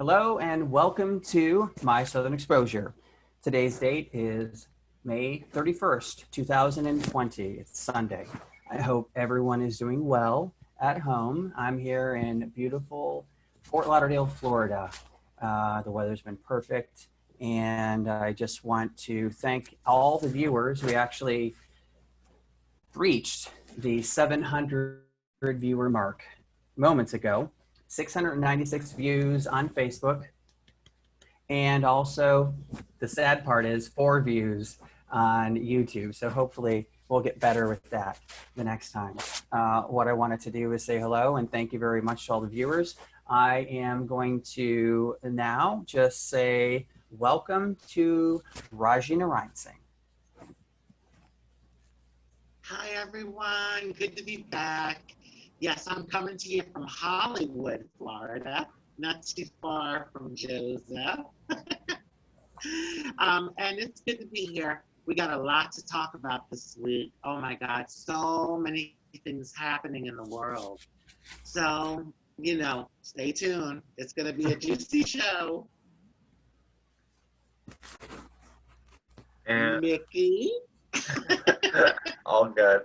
Hello and welcome to my Southern Exposure. Today's date is May 31st, 2020. It's Sunday. I hope everyone is doing well at home. I'm here in beautiful Fort Lauderdale, Florida. The weather's been perfect, and I just want to thank all the viewers. We actually reached the 700 viewer mark moments ago. 696 views on Facebook, and also the sad part is 4 views on YouTube. So hopefully we'll get better with that the next time. What I wanted to do is say hello and thank you very much to all the viewers. I am going to now just say welcome to Rajee Narinesingh. Hi everyone, good to be back. Yes, I'm coming to you from Hollywood, Florida, not too far from Joseph. And it's good to be here. We got a lot to talk about this week. Oh my God, so many things happening in the world. So, stay tuned. It's going to be a juicy show. And Mickey? all good.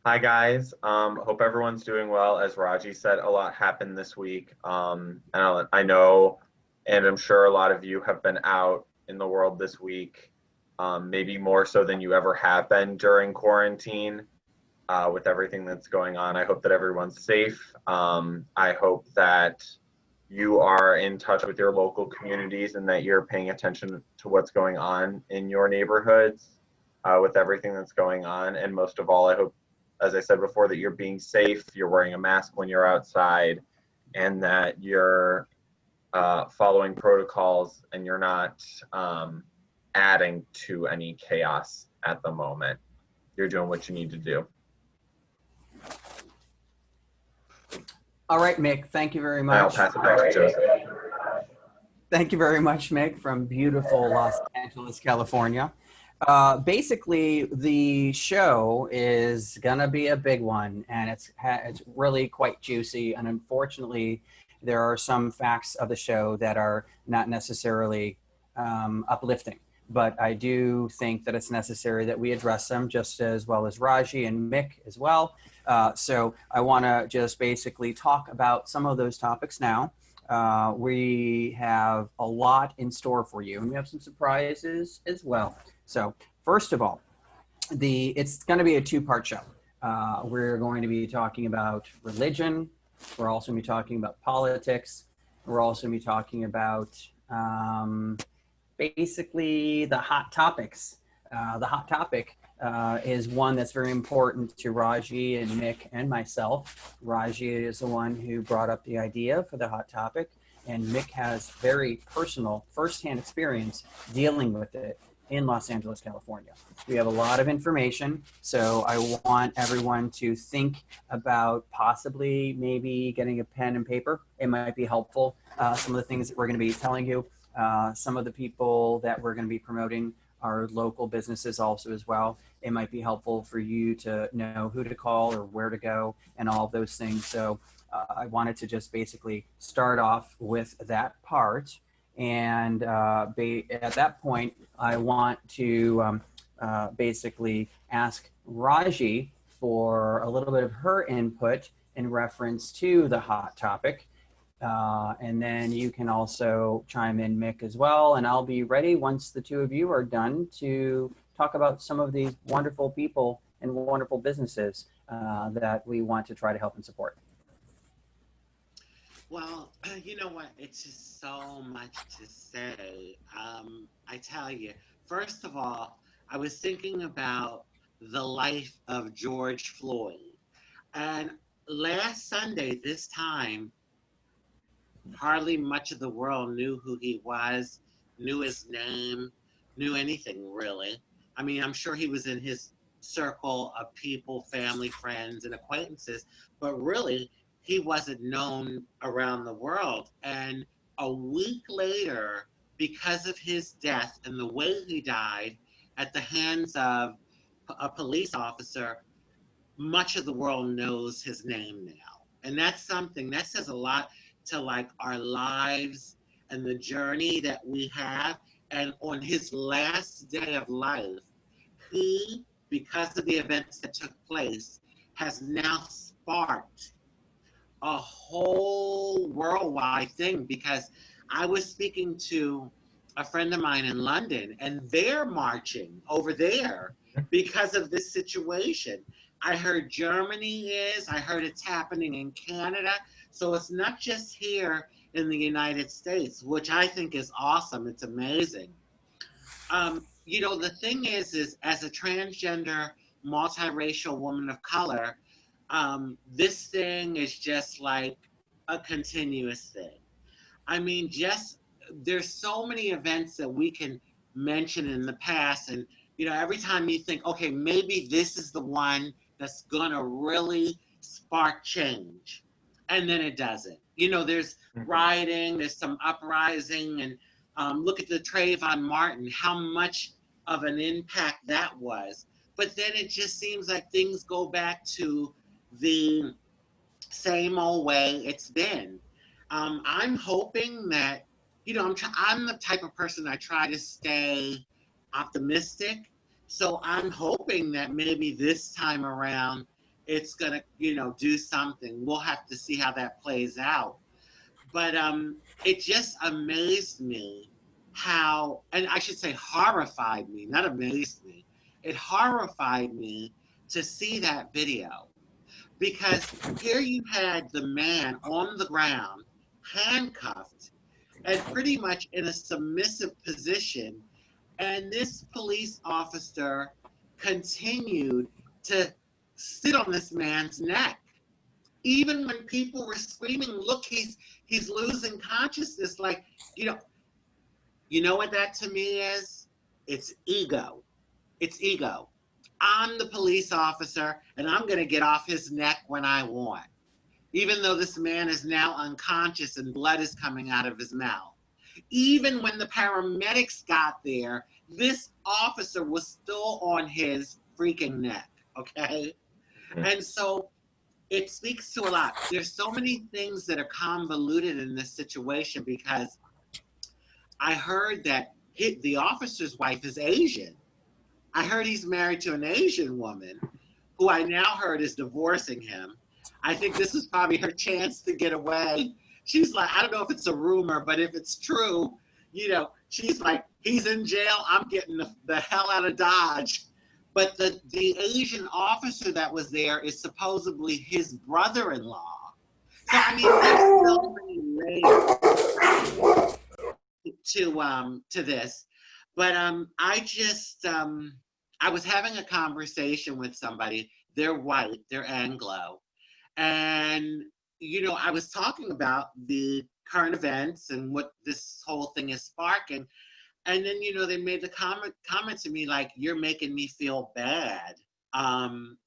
Hi guys. Hope everyone's doing well. As Rajee said, a lot happened this week. And I know, and I'm sure a lot of you have been out in the world this week, maybe more so than you ever have been during quarantine, with everything that's going on. I hope that everyone's safe. I hope that you are in touch with your local communities and that you're paying attention to what's going on in your neighborhoods, with everything that's going on. And most of all, I hope, as I said before, that you're being safe, you're wearing a mask when you're outside, and that you're following protocols and you're not adding to any chaos at the moment. You're doing what you need to do. All right, Mick, thank you very much. I'll pass it back to Joseph. Thank you very much, Mick, from beautiful Los Angeles, California. Basically, the show is gonna be a big one, and it's really quite juicy. And unfortunately, there are some facts of the show that are not necessarily uplifting. But I do think that it's necessary that we address them, just as well as Rajee and Mick as well. So I want to just basically talk about some of those topics now. We have a lot in store for you, and we have some surprises as well. So first of all, it's going to be a 2-part show. We're going to be talking about religion. We're also going to be talking about politics. We're also going to be talking about basically the hot topics. The hot topic is one that's very important to Rajee and Mick and myself. Rajee is the one who brought up the idea for the hot topic, and Mick has very personal, firsthand experience dealing with it in Los Angeles, California. We have a lot of information, so I want everyone to think about possibly maybe getting a pen and paper. It might be helpful. Some of the things that we're going to be telling you, some of the people that we're going to be promoting are local businesses also as well. It might be helpful for you to know who to call or where to go and all of those things. So I wanted to just basically start off with that part. And at that point, I want to basically ask Rajee for a little bit of her input in reference to the hot topic. And then you can also chime in, Mick, as well. And I'll be ready once the two of you are done to talk about some of these wonderful people and wonderful businesses that we want to try to help and support. Well, you know what? It's just so much to say. I tell you, first of all, I was thinking about the life of George Floyd. And last Sunday, this time, hardly much of the world knew who he was, knew his name, knew anything really. I mean, I'm sure he was in his circle of people, family, friends, and acquaintances, but really, he wasn't known around the world. And a week later, because of his death and the way he died at the hands of a police officer, much of the world knows his name now. And that's something that says a lot to like our lives and the journey that we have. And on his last day of life, he, because of the events that took place, has now sparked a whole worldwide thing. Because I was speaking to a friend of mine in London, and they're marching over there because of this situation. I heard Germany is, I heard it's happening in Canada. So it's not just here in the United States, which I think is awesome. It's amazing. You know, the thing is as a transgender, multiracial woman of color, this thing is just like a continuous thing. I mean, just there's so many events that we can mention in the past, and you know, every time you think, okay, maybe this is the one that's gonna really spark change, and then it doesn't. You know, there's rioting, there's some uprising, and look at the Trayvon Martin, how much of an impact that was. But then it just seems like things go back to the same old way it's been. I'm hoping that, you know, I'm the type of person I try to stay optimistic. So I'm hoping that maybe this time around it's gonna, you know, do something. We'll have to see how that plays out. But it just amazed me how, and I should say horrified me, not amazed me. It horrified me to see that video, because here you had the man on the ground, handcuffed, and pretty much in a submissive position. And this police officer continued to sit on this man's neck. Even when people were screaming, look, he's losing consciousness. Like, you know what that to me is? It's ego. It's ego. I'm the police officer, and I'm going to get off his neck when I want, even though this man is now unconscious and blood is coming out of his mouth. Even when the paramedics got there, this officer was still on his freaking neck, okay? And so it speaks to a lot. There's so many things that are convoluted in this situation, because I heard that the officer's wife is Asian. I heard he's married to an Asian woman who I now heard is divorcing him. I think this is probably her chance to get away. She's like, I don't know if it's a rumor, but if it's true, you know, she's like, he's in jail, I'm getting the hell out of Dodge. But the Asian officer that was there is supposedly his brother-in-law. So I mean, there's so many layers to this. But I was having a conversation with somebody. They're white, they're Anglo, and you know, I was talking about the current events and what this whole thing is sparking. And then, you know, they made the comment to me like, you're making me feel bad.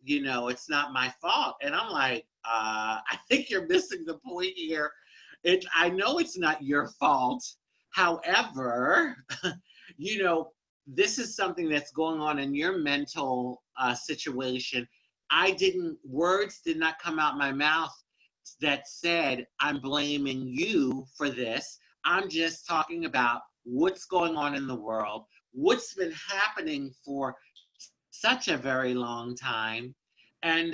You know, it's not my fault. And I'm like, I think you're missing the point here. I know it's not your fault. However, you know, this is something that's going on in your mental situation. Words did not come out my mouth that said, I'm blaming you for this. I'm just talking about what's going on in the world, what's been happening for such a very long time. And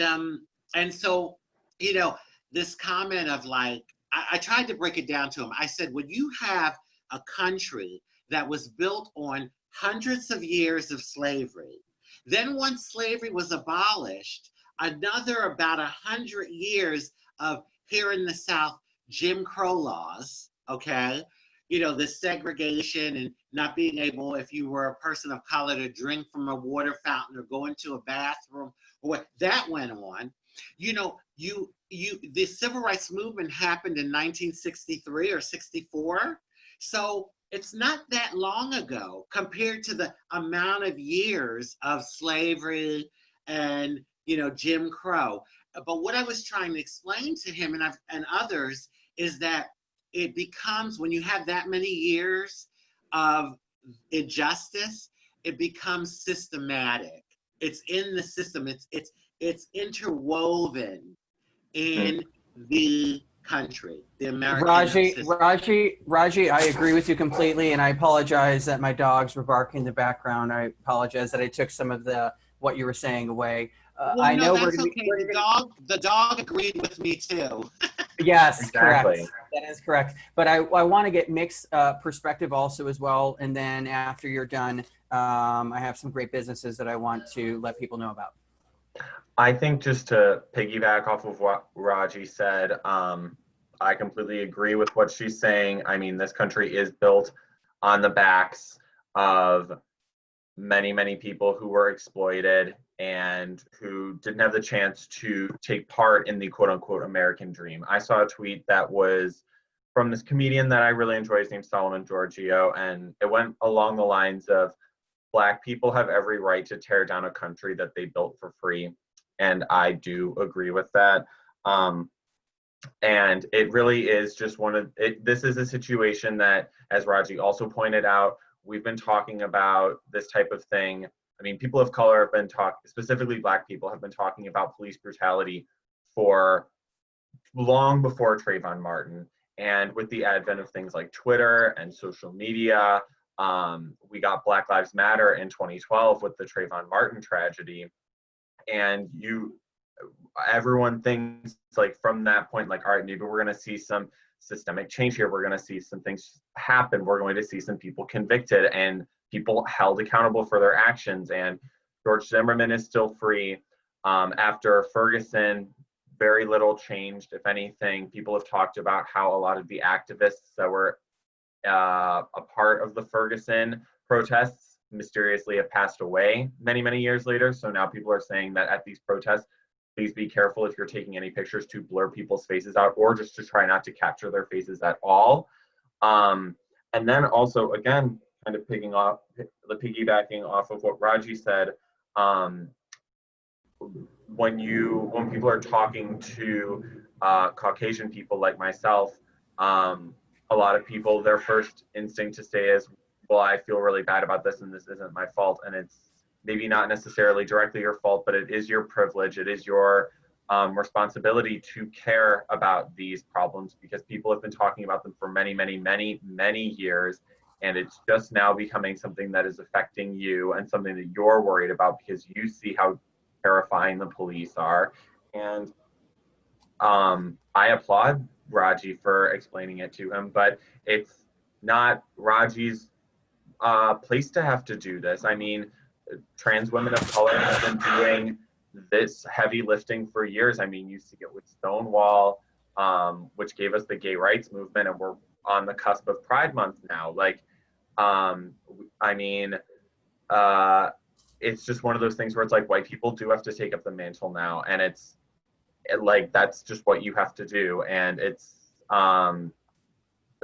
so, you know, this comment of like, I tried to break it down to him. I said, when you have a country that was built on hundreds of years of slavery, then once slavery was abolished, another about 100 years of, here in the South, Jim Crow laws, okay? You know, the segregation and not being able, if you were a person of color, to drink from a water fountain or go into a bathroom, or what that went on. You know, the civil rights movement happened in 1963 or 64. So it's not that long ago compared to the amount of years of slavery and, you know, Jim Crow. But what I was trying to explain to him and others is that it becomes, when you have that many years of injustice, it becomes systematic. It's in the system. It's interwoven in the country, the American system. Rajee, I agree with you completely, and I apologize that my dogs were barking in the background. I apologize that I took some of what you were saying away. Well, I no, know that's okay. The dog agreed with me too. Yes, Exactly. correct. That is correct. But I want to get Mick's perspective also as well, and then after you're done, I have some great businesses that I want to let people know about. I think just to piggyback off of what Rajee said, I completely agree with what she's saying. I mean, this country is built on the backs of many, many people who were exploited and who didn't have the chance to take part in the quote unquote American dream. I saw a tweet that was from this comedian that I really enjoy. His name's Solomon Giorgio, and it went along the lines of Black people have every right to tear down a country that they built for free. And I do agree with that. And it really is just this is a situation that, as Rajee also pointed out, we've been talking about this type of thing. I mean, people of color have been specifically Black people have been talking about police brutality for long before Trayvon Martin. And with the advent of things like Twitter and social media, we got Black Lives Matter in 2012 with the Trayvon Martin tragedy. And everyone thinks like from that point, like, all right, maybe we're going to see some systemic change here. We're going to see some things happen. We're going to see some people convicted and people held accountable for their actions. And George Zimmerman is still free. After Ferguson, very little changed. If anything, people have talked about how a lot of the activists that were a part of the Ferguson protests mysteriously have passed away many, many years later. So now people are saying that at these protests, please be careful if you're taking any pictures to blur people's faces out or just to try not to capture their faces at all. And then also, again, kind of piggybacking off of what Rajee said, when people are talking to Caucasian people like myself, a lot of people, their first instinct to say is, well, I feel really bad about this and this isn't my fault. And it's maybe not necessarily directly your fault, but it is your privilege. It is your responsibility to care about these problems because people have been talking about them for many, many, many, many years. And it's just now becoming something that is affecting you and something that you're worried about because you see how terrifying the police are. And I applaud Rajee for explaining it to him, but it's not Rajee's place to have to do this. I mean, trans women of color have been doing this heavy lifting for years. I mean, you see it with Stonewall, which gave us the gay rights movement, and we're on the cusp of Pride Month now. Like, I mean, it's just one of those things where it's like white people do have to take up the mantle now, and it's like that's just what you have to do. And it's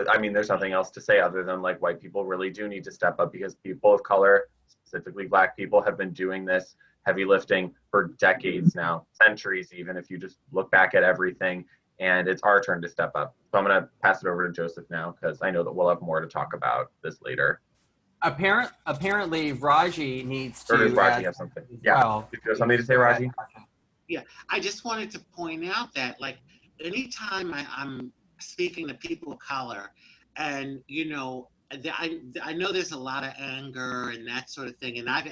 I mean, there's nothing else to say other than like white people really do need to step up because people of color, specifically Black people, have been doing this heavy lifting for decades now, centuries even, if you just look back at everything. And it's our turn to step up. So I'm going to pass it over to Joseph now because I know that we'll have more to talk about this later. Apparently, Rajee needs to. Or does Rajee have something? Yeah. Well, you have something to say, Rajee? Yeah, I just wanted to point out that, like, anytime I'm speaking to people of color, and I know there's a lot of anger and that sort of thing, and I've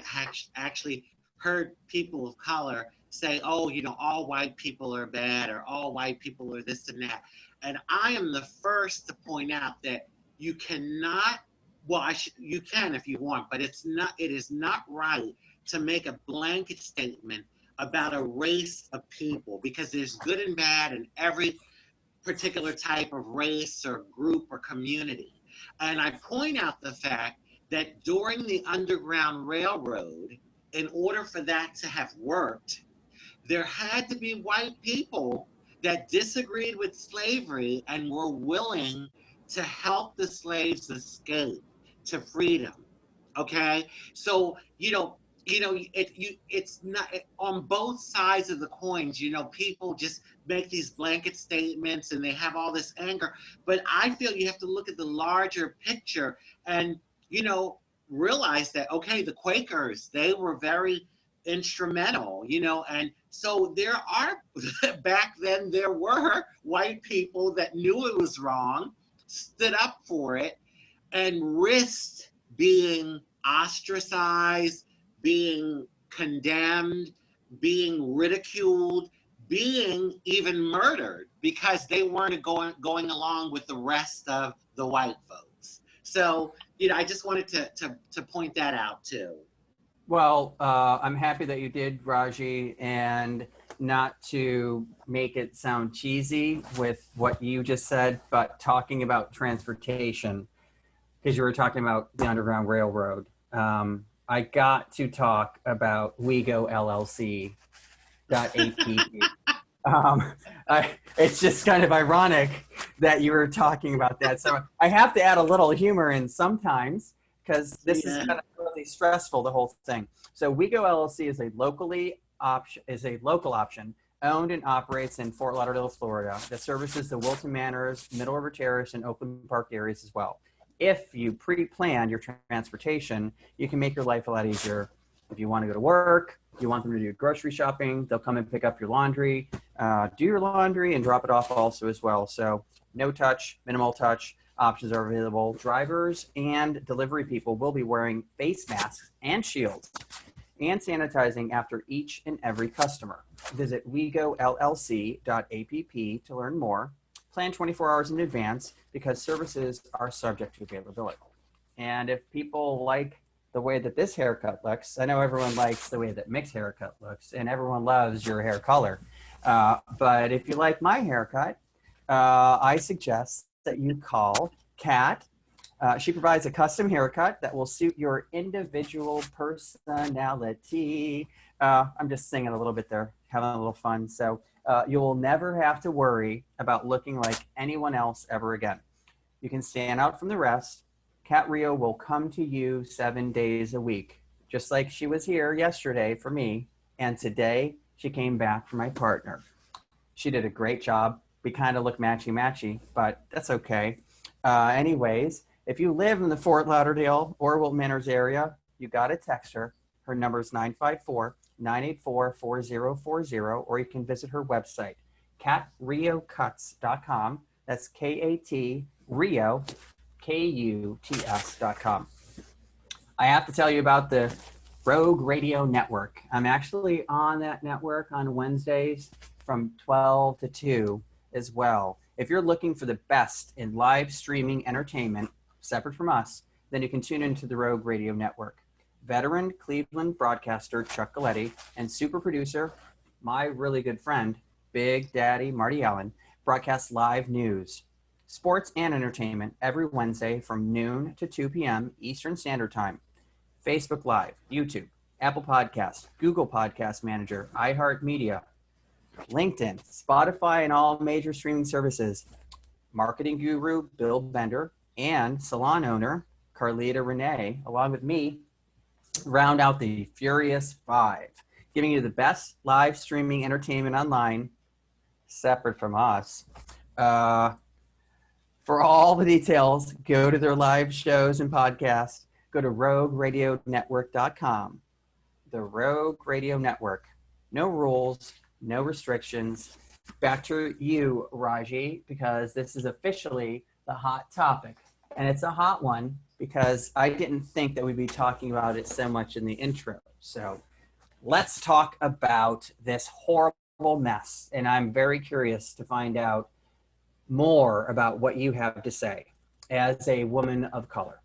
actually heard people of color say, "Oh, all white people are bad," or "all white people are this and that," and I am the first to point out that you cannot. Well, you can if you want, but it is not right to make a blanket statement about a race of people because there's good and bad in every particular type of race or group or community. And I point out the fact that during the Underground Railroad, in order for that to have worked, there had to be white people that disagreed with slavery and were willing to help the slaves escape to freedom. Okay, so it's not on both sides of the coins. People just make these blanket statements and they have all this anger, but I feel you have to look at the larger picture and realize that, okay, the Quakers, they were very instrumental, and So there are, back then there were white people that knew it was wrong, stood up for it, and risked being ostracized, being condemned, being ridiculed, being even murdered because they weren't going along with the rest of the white folks. So, I just wanted to point that out too. Well, I'm happy that you did, Rajee, and not to make it sound cheesy with what you just said, but talking about transportation, because you were talking about the Underground Railroad. I got to talk about WeGo LLC.app. It's just kind of ironic that you were talking about that. So I have to add a little humor in sometimes, because this is kind of really stressful, the whole thing. So WeGo LLC is a local option owned and operates in Fort Lauderdale, Florida, that services the Wilton Manors, Middle River Terrace, and Oakland Park areas as well. If you pre-plan your transportation, you can make your life a lot easier. If you want to go to work, you want them to do grocery shopping, they'll come and pick up your laundry, do your laundry, and drop it off also as well. So no touch, minimal touch options are available. Drivers and delivery people will be wearing face masks and shields and sanitizing after each and every customer. Visit WeGoLLC.app to learn more. Plan 24 hours in advance because services are subject to availability. And if people like the way that this haircut looks, I know everyone likes the way that Mick's haircut looks, and everyone loves your hair color. But if you like my haircut, I suggest that you call Kat. She provides a custom haircut that will suit your individual personality. I'm just singing a little bit there, having a little fun. So you will never have to worry about looking like anyone else ever again. You can stand out from the rest. Kat Rio will come to you 7 days a week, just like she was here yesterday for me. And today she came back for my partner. She did a great job. We kind of look matchy-matchy, but that's okay. Anyways, if you live in the Fort Lauderdale or Wilton Manors area, you got to text her. Her number is 954-984-4040, or you can visit her website, katriocuts.com. That's K-A-T Rio, Kuts.com. I have to tell you about the Rogue Radio Network. I'm actually on that network on Wednesdays from 12 to 2 as well. If you're looking for the best in live streaming entertainment, separate from us, then you can tune into the Rogue Radio Network. Veteran Cleveland broadcaster Chuck Galletti and super producer, my really good friend, Big Daddy Marty Allen, broadcast live news, sports, and entertainment every Wednesday from noon to 2 p.m. Eastern Standard Time. Facebook Live, YouTube, Apple Podcasts, Google Podcast Manager, iHeartMedia, LinkedIn, Spotify, and all major streaming services. Marketing guru Bill Bender and salon owner Carlita Renee, along with me, round out the Furious Five, giving you the best live streaming entertainment online, separate from us. For all the details, go to their live shows and podcasts. Go to rogueradionetwork.com. The Rogue Radio Network. No rules, no restrictions. Back to you, Rajee, because this is officially the hot topic. And it's a hot one because I didn't think that we'd be talking about it so much in the intro. So let's talk about this horrible mess. And I'm very curious to find out more about what you have to say as a woman of color.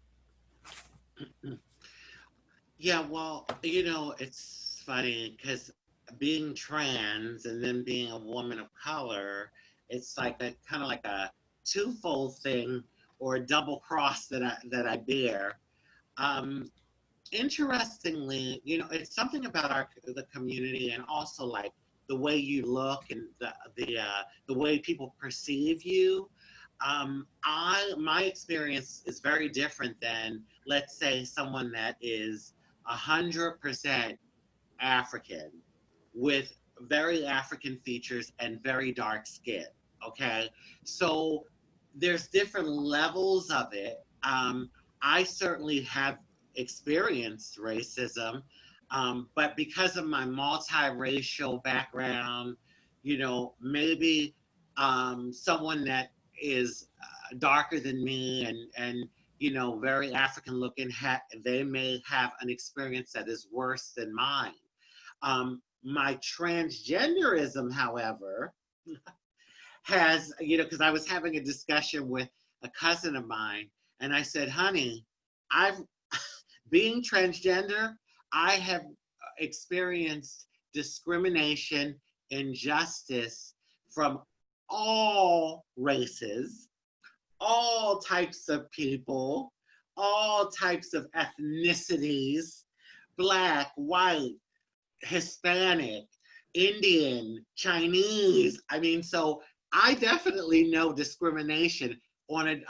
Yeah, well, it's funny because being trans and then being a woman of color, it's like a kind of like a twofold thing or a double cross that I bear. Interestingly, it's something about the community and also like the way you look and the way people perceive you. My experience is very different than, let's say, someone that is 100% African with very African features and very dark skin. Okay, so there's different levels of it. I certainly have experienced racism But because of my multiracial background, you know, maybe someone that is darker than me and you know, very African looking, they may have an experience that is worse than mine. My transgenderism, however, has, you know, because I was having a discussion with a cousin of mine, and I said, honey, I've, being transgender, I have experienced discrimination, injustice from all races, all types of people, all types of ethnicities, Black, white, Hispanic, Indian, Chinese. I mean, so I definitely know discrimination on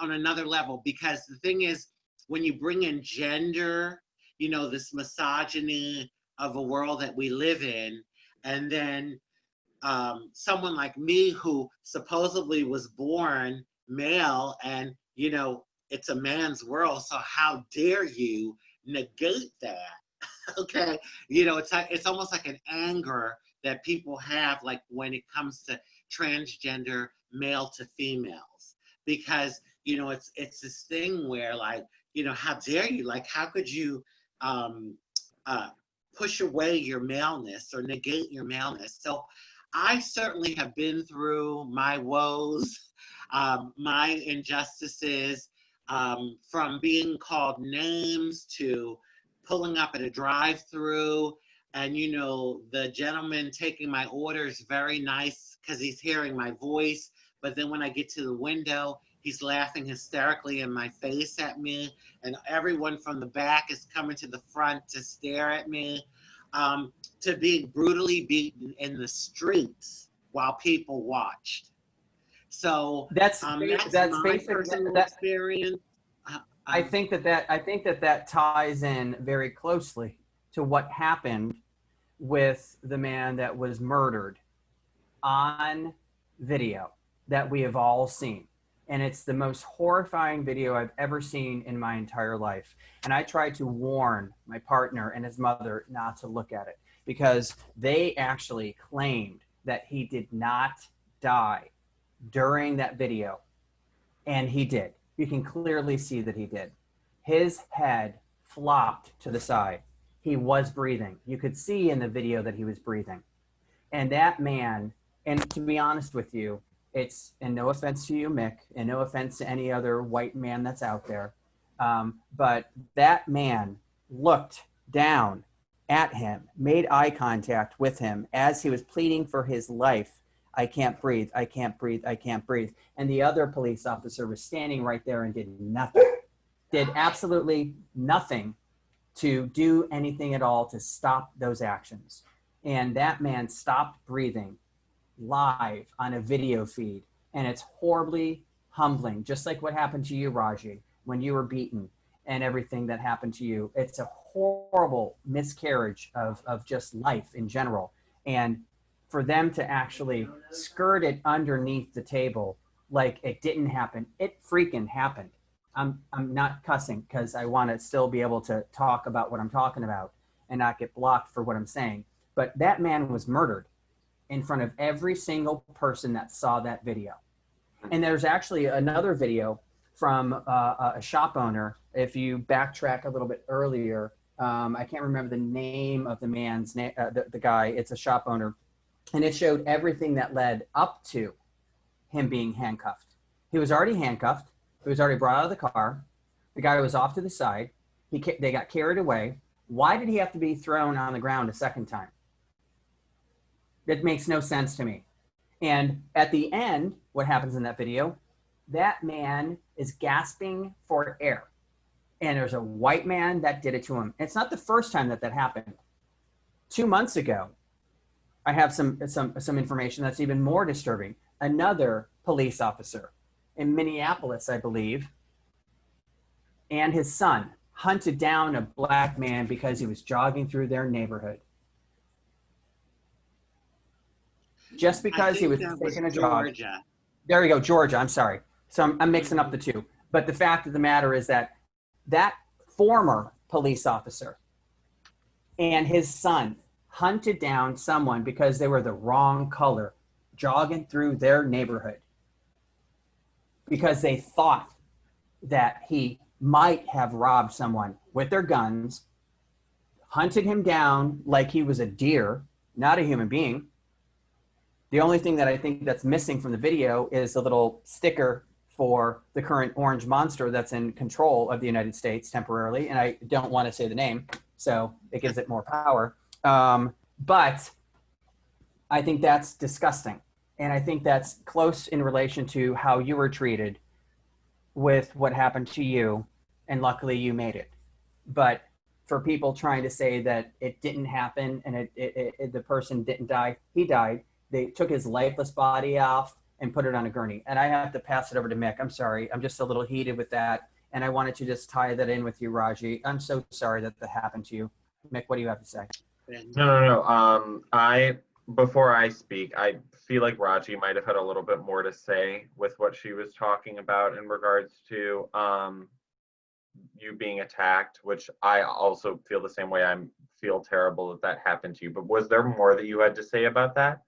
another level, because the thing is, when you bring in gender, you know, this misogyny of a world that we live in, and then someone like me who supposedly was born male, and you know, it's a man's world, so how dare you negate that? Okay, you know, it's almost like an anger that people have, like when it comes to transgender male to females, because you know, it's this thing where, like, you know, how dare you, like, how could you uh, push away your maleness or negate your maleness? So I certainly have been through my woes, my injustices, from being called names to pulling up at a drive-through, and you know, the gentleman taking my orders very nice because he's hearing my voice, but then when I get to the window, he's laughing hysterically in my face at me, and everyone from the back is coming to the front to stare at me, to being brutally beaten in the streets while people watched. So That's that's my basically personal that. experience. I think that ties in very closely to what happened with the man that was murdered on video that we have all seen. And it's the most horrifying video I've ever seen in my entire life. And I tried to warn my partner and his mother not to look at it, because they actually claimed that he did not die during that video. And he did. You can clearly see that he did. His head flopped to the side. He was breathing. You could see in the video that he was breathing. And that man, and to be honest with you, it's, and no offense to you, Mick, and no offense to any other white man that's out there, but that man looked down at him, made eye contact with him as he was pleading for his life. I can't breathe, I can't breathe, I can't breathe. And the other police officer was standing right there and did nothing, did absolutely nothing to do anything at all to stop those actions. And that man stopped breathing live on a video feed. And it's horribly humbling, just like what happened to you, Rajee, when you were beaten and everything that happened to you. It's a horrible miscarriage of just life in general. And for them to actually skirt it underneath the table like it didn't happen, it freaking happened. I'm not cussing because I want to still be able to talk about what I'm talking about and not get blocked for what I'm saying. But that man was murdered in front of every single person that saw that video. And there's actually another video from a shop owner. If you backtrack a little bit earlier, I can't remember the name of the man's name, the guy, it's a shop owner. And it showed everything that led up to him being handcuffed. He was already handcuffed. He was already brought out of the car. The guy was off to the side. They got carried away. Why did he have to be thrown on the ground a second time? That makes no sense to me. And at the end, what happens in that video, that man is gasping for air. And there's a white man that did it to him. It's not the first time that happened. 2 months ago, I have some information that's even more disturbing. Another police officer in Minneapolis, I believe, and his son hunted down a black man because he was jogging through their neighborhood. Just because he was taking a jog. There we go, Georgia, I'm sorry. So I'm mixing up the two. But the fact of the matter is that that former police officer and his son hunted down someone because they were the wrong color, jogging through their neighborhood because they thought that he might have robbed someone with their guns, hunted him down like he was a deer, not a human being. The only thing that I think that's missing from the video is a little sticker for the current orange monster that's in control of the United States temporarily. And I don't want to say the name, so it gives it more power. But I think that's disgusting. And I think that's close in relation to how you were treated with what happened to you. And luckily you made it. But for people trying to say that it didn't happen and the person didn't die, he died. They took his lifeless body off and put it on a gurney. And I have to pass it over to Mick. I'm sorry. I'm just a little heated with that. And I wanted to just tie that in with you, Rajee. I'm so sorry that happened to you. Mick, what do you have to say? No. Before I speak, I feel like Rajee might have had a little bit more to say with what she was talking about in regards to you being attacked, which I also feel the same way. I feel terrible that happened to you. But was there more that you had to say about that?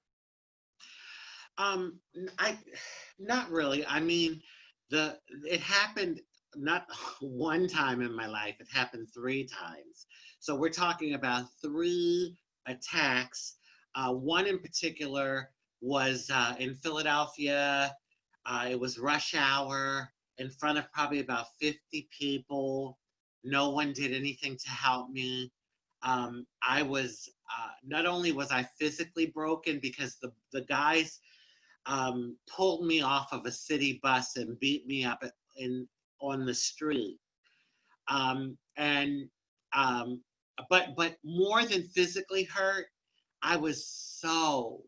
Not really. I mean, it happened not one time in my life. It happened 3 times. So we're talking about 3 attacks. One in particular was in Philadelphia. It was rush hour in front of probably about 50 people. No one did anything to help me. I was, not only was I physically broken because the guys pulled me off of a city bus and beat me up on the street. But more than physically hurt, I was so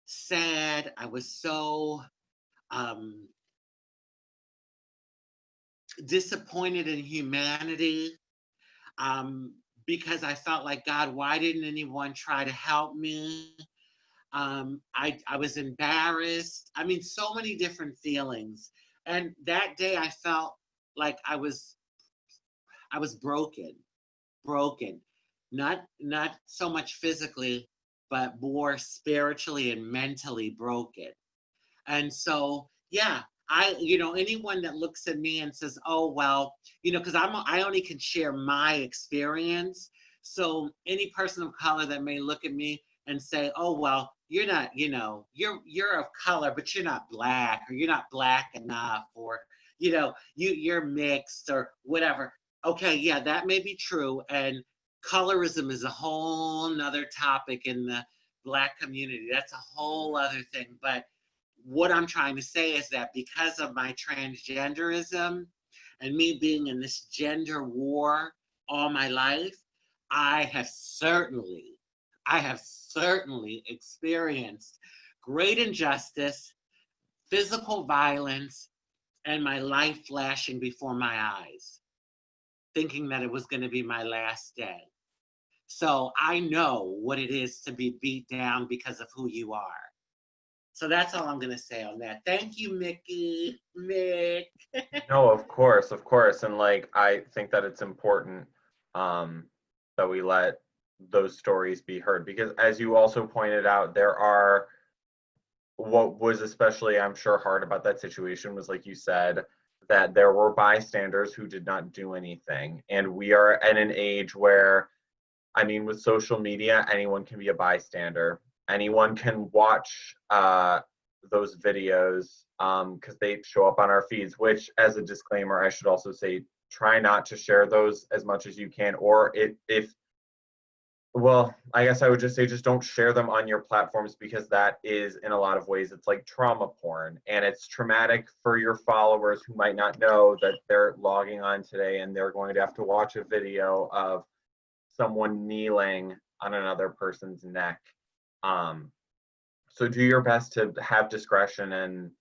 sad. I was so disappointed in humanity because I felt like, God, why didn't anyone try to help me? I was embarrassed. I mean, so many different feelings. And that day I felt like I was broken. Not so much physically, but more spiritually and mentally broken. And so, yeah, anyone that looks at me and says, oh, well, because I only can share my experience. So any person of color that may look at me and say, oh, well, you're not, you're of color, but you're not black, or you're not black enough, or, you're mixed or whatever. Okay, yeah, that may be true. And colorism is a whole nother topic in the Black community. That's a whole other thing. But what I'm trying to say is that because of my transgenderism and me being in this gender war all my life, I have certainly experienced great injustice, physical violence, and my life flashing before my eyes, thinking that it was going to be my last day. So I know what it is to be beat down because of who you are. So that's all I'm going to say on that. Thank you, Mick. No, of course. And I think that it's important that we let those stories be heard, because as you also pointed out, there are, what was especially, I'm sure, hard about that situation was, like you said, that there were bystanders who did not do anything. And we are at an age where, I mean, with social media, anyone can be a bystander. Anyone can watch those videos because they show up on our feeds, which, as a disclaimer, I should also say, try not to share those as much as you can, or well, I guess I would just say just don't share them on your platforms, because that is, in a lot of ways, it's like trauma porn, and it's traumatic for your followers who might not know that they're logging on today and they're going to have to watch a video of someone kneeling on another person's neck. So do your best to have discretion, and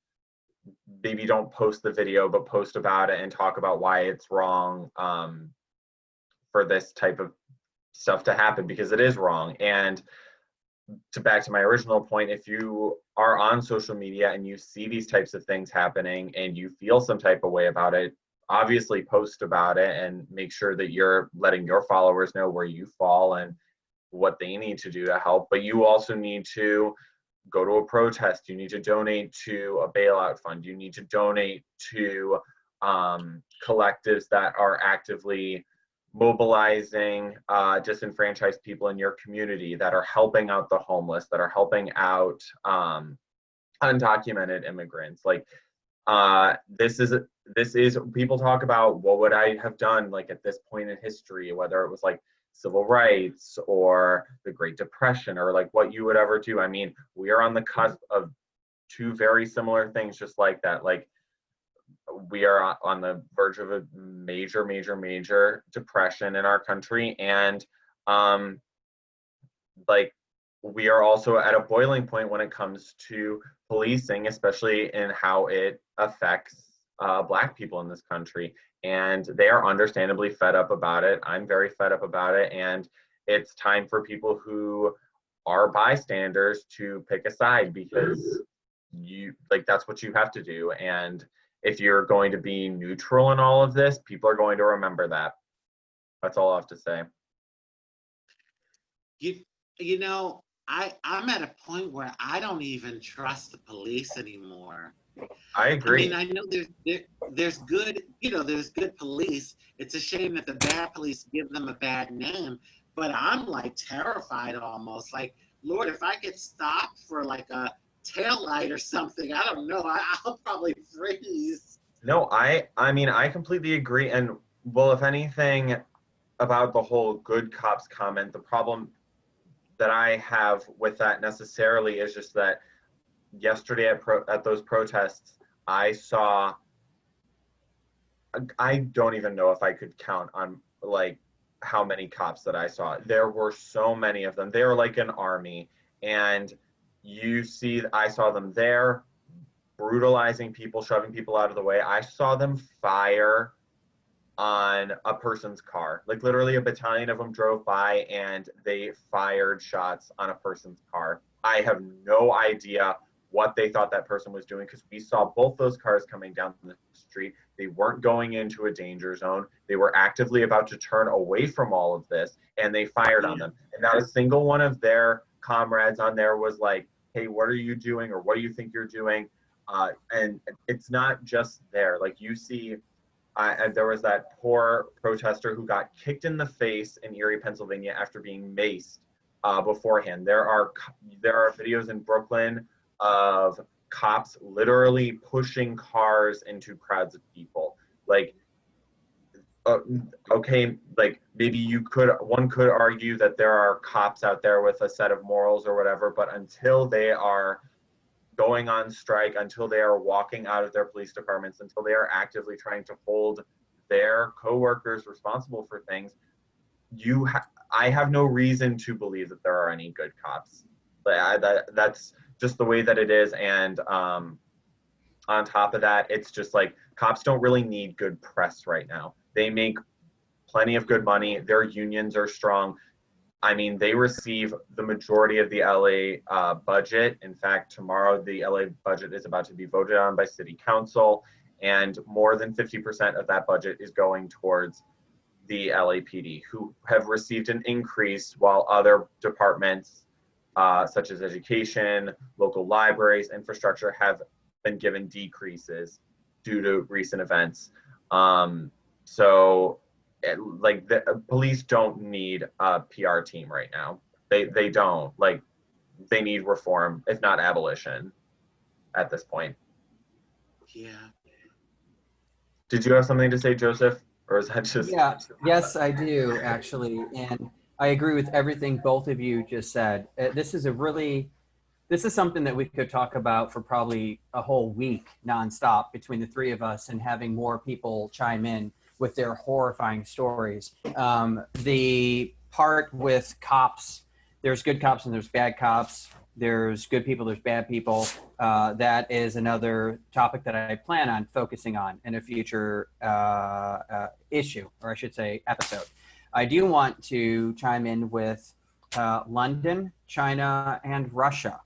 maybe don't post the video, but post about it and talk about why it's wrong for this type of stuff to happen, because it is wrong. And back to my original point, if you are on social media and you see these types of things happening and you feel some type of way about it, obviously post about it and make sure that you're letting your followers know where you fall and what they need to do to help. But you also need to go to a protest. You need to donate to a bailout fund. You need to donate to collectives that are actively mobilizing disenfranchised people in your community, that are helping out the homeless, that are helping out undocumented immigrants. Like this is people talk about what would I have done like at this point in history, whether it was like civil rights or the Great Depression or like what you would ever do. I mean, we are on the cusp of two very similar things just like that. Like we are on the verge of a major depression in our country, and like we are also at a boiling point when it comes to policing, especially in how it affects Black people in this country. And they are understandably fed up about it. I'm very fed up about it. And it's time for people who are bystanders to pick a side, because that's what you have to do. And if you're going to be neutral in all of this, people are going to remember that. That's all I have to say. You know, I'm at a point where I don't even trust the police anymore. I agree. I mean, I know there's good, there's good police. It's a shame that the bad police give them a bad name, but I'm like terrified almost. Like, Lord, if I get stopped for like a taillight or something, I don't know, I'll probably freeze. No, I mean, I completely agree. And well, if anything about the whole good cops comment, the problem that I have with that necessarily is just that yesterday at those protests, I don't even know if I could count on like how many cops that I saw. There were so many of them. They were like an army. And I saw them there brutalizing people, shoving people out of the way. I saw them fire on a person's car. Like literally a battalion of them drove by and they fired shots on a person's car. I have no idea what they thought that person was doing, because we saw both those cars coming down the street. They weren't going into a danger zone. They were actively about to turn away from all of this, and they fired on them. And not a single one of their comrades on there was like, hey, what are you doing? Or what do you think you're doing? And it's not just there. Like you see, there was that poor protester who got kicked in the face in Erie, Pennsylvania after being maced beforehand. There are videos in Brooklyn of cops literally pushing cars into crowds of people. Like, okay, like maybe one could argue that there are cops out there with a set of morals or whatever, but until they are going on strike, until they are walking out of their police departments, until they are actively trying to hold their coworkers responsible for things, I have no reason to believe that there are any good cops. That's just the way that it is. And on top of that, it's just like cops don't really need good press right now. They make plenty of good money. Their unions are strong. I mean, they receive the majority of the LA budget. In fact, tomorrow the LA budget is about to be voted on by City Council, and more than 50% of that budget is going towards the LAPD, who have received an increase while other departments such as education, local libraries, infrastructure have been given decreases due to recent events. So the police don't need a PR team right now. They don't. Like, they need reform, if not abolition, at this point. Yeah. Did you have something to say, Joseph? Or is that just... Yeah, yes, I do, actually. And I agree with everything both of you just said. This is something that we could talk about for probably a whole week nonstop between the three of us, and having more people chime in with their horrifying stories. The part with cops, there's good cops and there's bad cops. There's good people, there's bad people. That is another topic that I plan on focusing on in a future issue, or I should say episode. I do want to chime in with London, China, and Russia.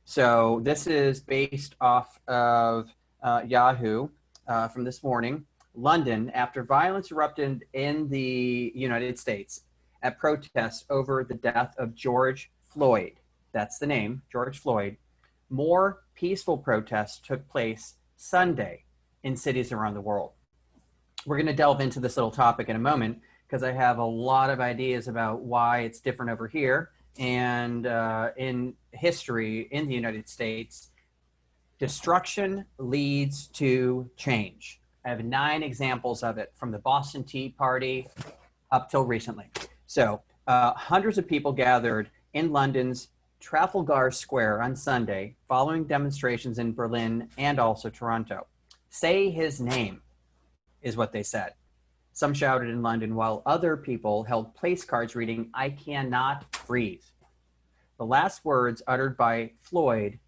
So this is based off of Yahoo from this morning. London, after violence erupted in the United States at protests over the death of George Floyd. That's the name, George Floyd. More peaceful protests took place Sunday in cities around the world. We're going to delve into this little topic in a moment because I have a lot of ideas about why it's different over here. And in history in the United States, destruction leads to change. I have 9 examples of it from the Boston Tea Party up till recently. So hundreds of people gathered in London's Trafalgar Square on Sunday following demonstrations in Berlin and also Toronto. Say his name is what they said. Some shouted in London while other people held place cards reading, "I cannot breathe." The last words uttered by Floyd,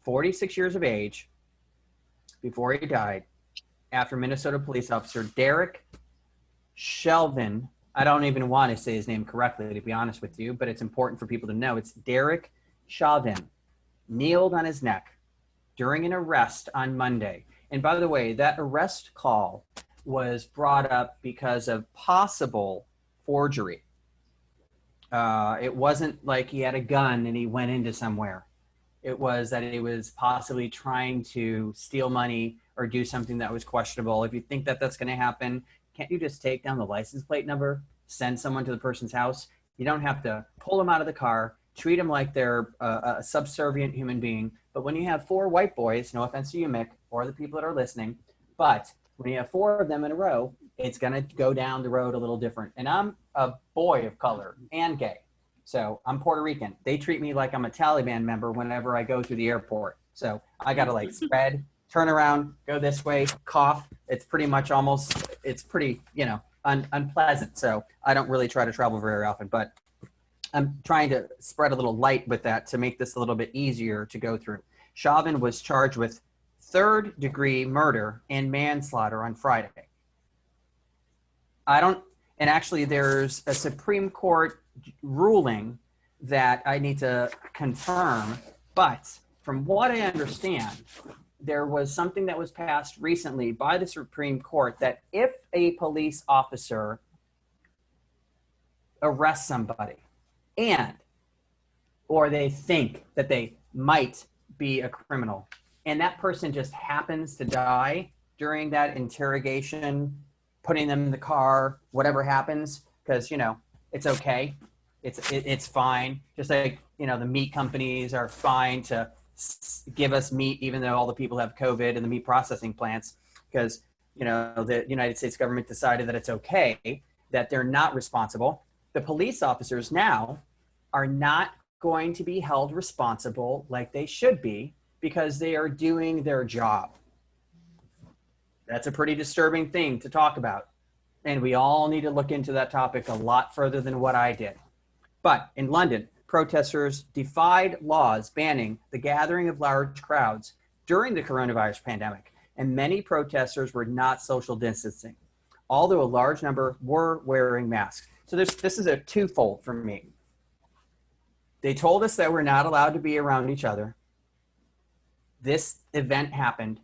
46 years of age, before he died, after Minnesota police officer Derek Chauvin, I don't even want to say his name correctly, to be honest with you, but it's important for people to know. It's Derek Chauvin, kneeled on his neck during an arrest on Monday. And by the way, that arrest call was brought up because of possible forgery. It wasn't like he had a gun and he went into somewhere. It was that he was possibly trying to steal money or do something that was questionable. If you think that that's going to happen, can't you just take down the license plate number, send someone to the person's house? You don't have to pull them out of the car, treat them like they're a subservient human being. But when you have 4 white boys, no offense to you, Mick, or the people that are listening, but when you have 4 of them in a row, it's going to go down the road a little different. And I'm a boy of color and gay. So I'm Puerto Rican. They treat me like I'm a Taliban member whenever I go through the airport. So I got to like spread, turn around, go this way, cough. It's pretty much almost, it's pretty, unpleasant. So I don't really try to travel very often, but I'm trying to spread a little light with that to make this a little bit easier to go through. Chauvin was charged with 3rd-degree murder and manslaughter on Friday. And actually there's a Supreme Court ruling that I need to confirm, but from what I understand, there was something that was passed recently by the Supreme Court that if a police officer arrests somebody or they think that they might be a criminal and that person just happens to die during that interrogation, putting them in the car, whatever happens, because, it's okay. It's fine. Just like, the meat companies are fine to give us meat, even though all the people have COVID and the meat processing plants, because, the United States government decided that it's okay, that they're not responsible. The police officers now are not going to be held responsible like they should be because they are doing their job. That's a pretty disturbing thing to talk about. And we all need to look into that topic a lot further than what I did. But in London, protesters defied laws banning the gathering of large crowds during the coronavirus pandemic, and many protesters were not social distancing, although a large number were wearing masks. So this is a twofold for me. They told us that we're not allowed to be around each other. This event happened.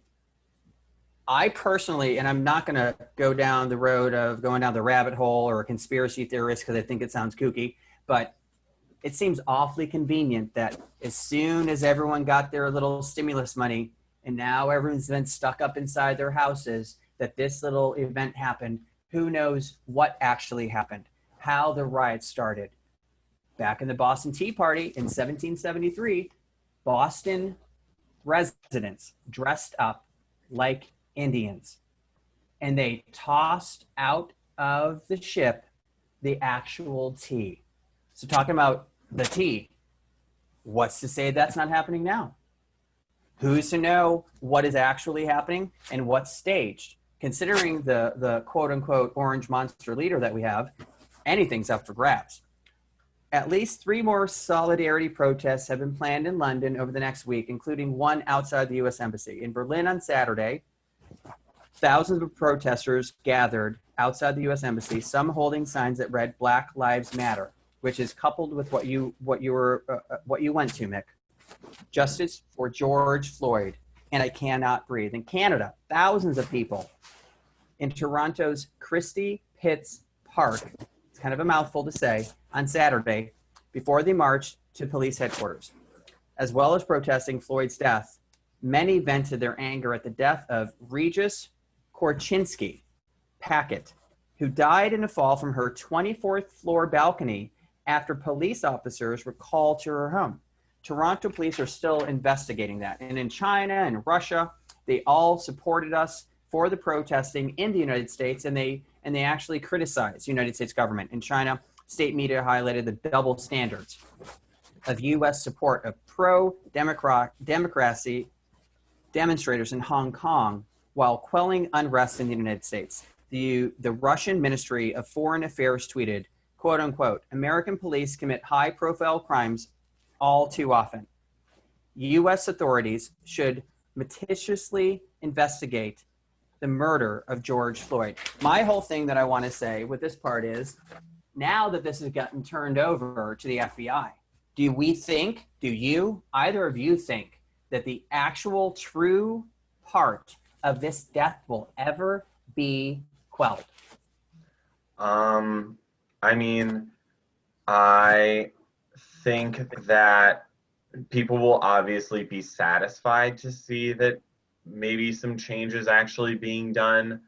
I personally, and I'm not going to go down the road of going down the rabbit hole or a conspiracy theorist because I think it sounds kooky, but it seems awfully convenient that as soon as everyone got their little stimulus money and now everyone's been stuck up inside their houses, that this little event happened. Who knows what actually happened, how the riots started. Back in the Boston Tea Party in 1773, Boston residents dressed up like Indians, and they tossed out of the ship the actual tea. So talking about the tea, what's to say that's not happening now? Who's to know what is actually happening and what's staged? Considering the quote unquote orange monster leader that we have, anything's up for grabs. At least 3 more solidarity protests have been planned in London over the next week, including one outside the U.S. Embassy. In Berlin on Saturday, thousands of protesters gathered outside the U.S. Embassy, some holding signs that read "Black Lives Matter," which is coupled with what you went to, Mick. Justice for George Floyd, and I cannot breathe. In Canada, thousands of people in Toronto's Christie Pitts Park. It's kind of a mouthful to say, on Saturday before they marched to police headquarters. As well as protesting Floyd's death, many vented their anger at the death of Regis Korchinski Packett, who died in a fall from her 24th floor balcony after police officers were called to her home. Toronto police are still investigating that. And in China and Russia, they all supported us for the protesting in the United States, and they actually criticized the United States government. In China, state media highlighted the double standards of U.S. support of pro-democracy demonstrators in Hong Kong while quelling unrest in the United States. The Russian Ministry of Foreign Affairs tweeted, quote unquote, American police commit high-profile crimes all too often. U.S. authorities should meticulously investigate the murder of George Floyd. My whole thing that I want to say with this part is, now that this has gotten turned over to the FBI, do you, either of you think that the actual true part of this death will ever be quelled? I mean, I think that people will obviously be satisfied to see that maybe some changes actually being done,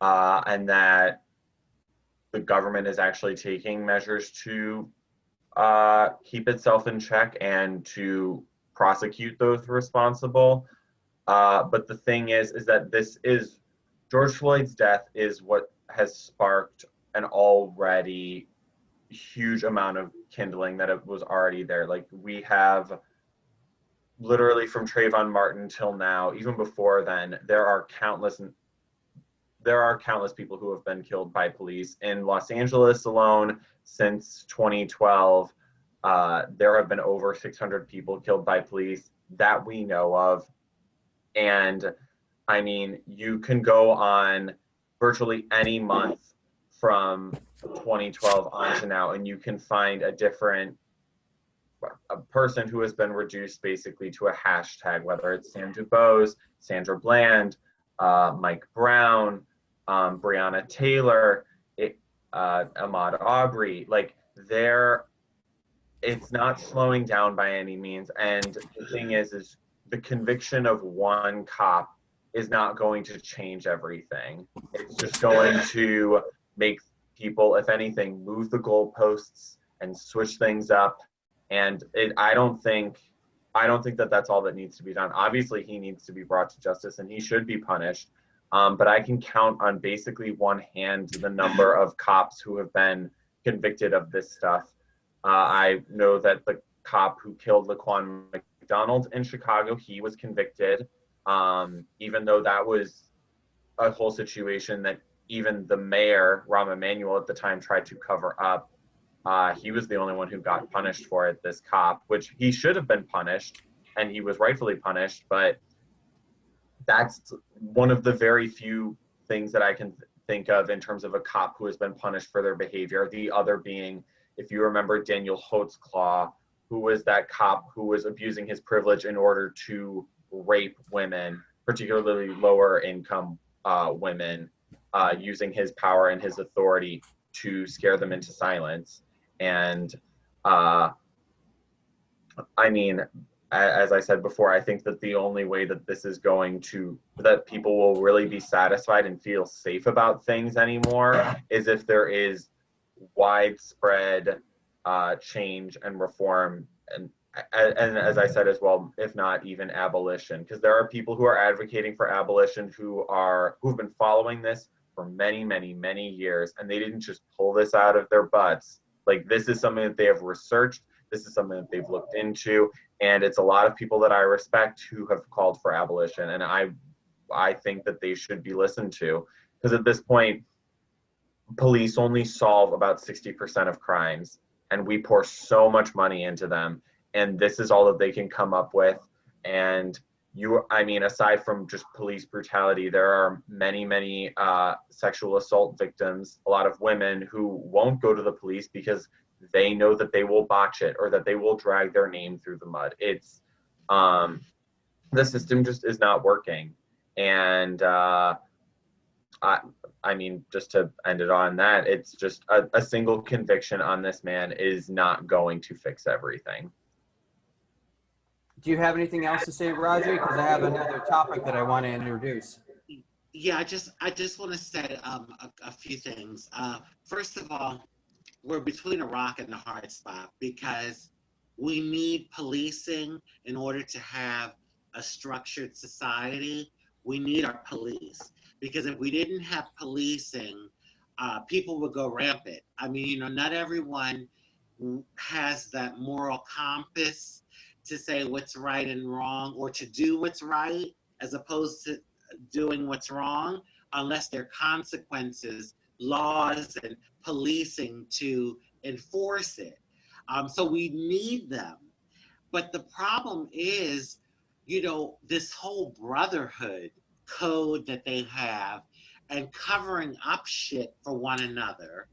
and that the government is actually taking measures to keep itself in check and to prosecute those responsible. But the thing is that George Floyd's death is what has sparked an already huge amount of kindling that it was already there. Like, we have literally from Trayvon Martin till now, even before then, there are countless people who have been killed by police. In Los Angeles alone, since 2012, there have been over 600 people killed by police that we know of. And I mean, you can go on virtually any month from 2012 on to now, and you can find a person who has been reduced basically to a hashtag, whether it's Sam DuBose, Sandra Bland, Mike Brown, Breonna Taylor, Ahmaud Arbery. Like, it's not slowing down by any means. And the thing is the conviction of one cop is not going to change everything. It's just going to make people, if anything, move the goalposts and switch things up. And I don't think that that's all that needs to be done. Obviously, he needs to be brought to justice and he should be punished. But I can count on basically one hand the number of cops who have been convicted of this stuff. I know that the cop who killed Laquan McDonald in Chicago, he was convicted, even though that was a whole situation that even the mayor, Rahm Emanuel, at the time tried to cover up. He was the only one who got punished for it, this cop, which he should have been punished, and he was rightfully punished, but that's one of the very few things that I can think of in terms of a cop who has been punished for their behavior. The other being, if you remember, Daniel Holtzclaw, who was that cop who was abusing his privilege in order to rape women, particularly lower income women, using his power and his authority to scare them into silence. And I mean, as I said before, I think that the only way that that people will really be satisfied and feel safe about things anymore is if there is widespread change and reform, and as I said as well, if not even abolition, because there are people who are advocating for abolition who've been following this for many, many, many years, and they didn't just pull this out of their butts. Like, this is something that they have researched, this is something that they've looked into, and it's a lot of people that I respect who have called for abolition, and I think that they should be listened to, because at this point, police only solve about 60% of crimes, and we pour so much money into them, and this is all that they can come up with. And aside from just police brutality, there are many, many sexual assault victims, a lot of women who won't go to the police because they know that they will botch it or that they will drag their name through the mud. It's the system just is not working. And I mean, just to end it on that, it's just a single conviction on this man is not going to fix everything. Do you have anything else to say, Rajee? Because I have another topic that I want to introduce. Yeah, I just want to say a few things. First of all, we're between a rock and a hard spot because we need policing in order to have a structured society. We need our police, because if we didn't have policing, people would go rampant. I mean, you know, not everyone has that moral compass to say what's right and wrong, or to do what's right as opposed to doing what's wrong, unless there are consequences, laws, and policing to enforce it. So we need them. But the problem is, you know, this whole brotherhood code that they have and covering up shit for one another.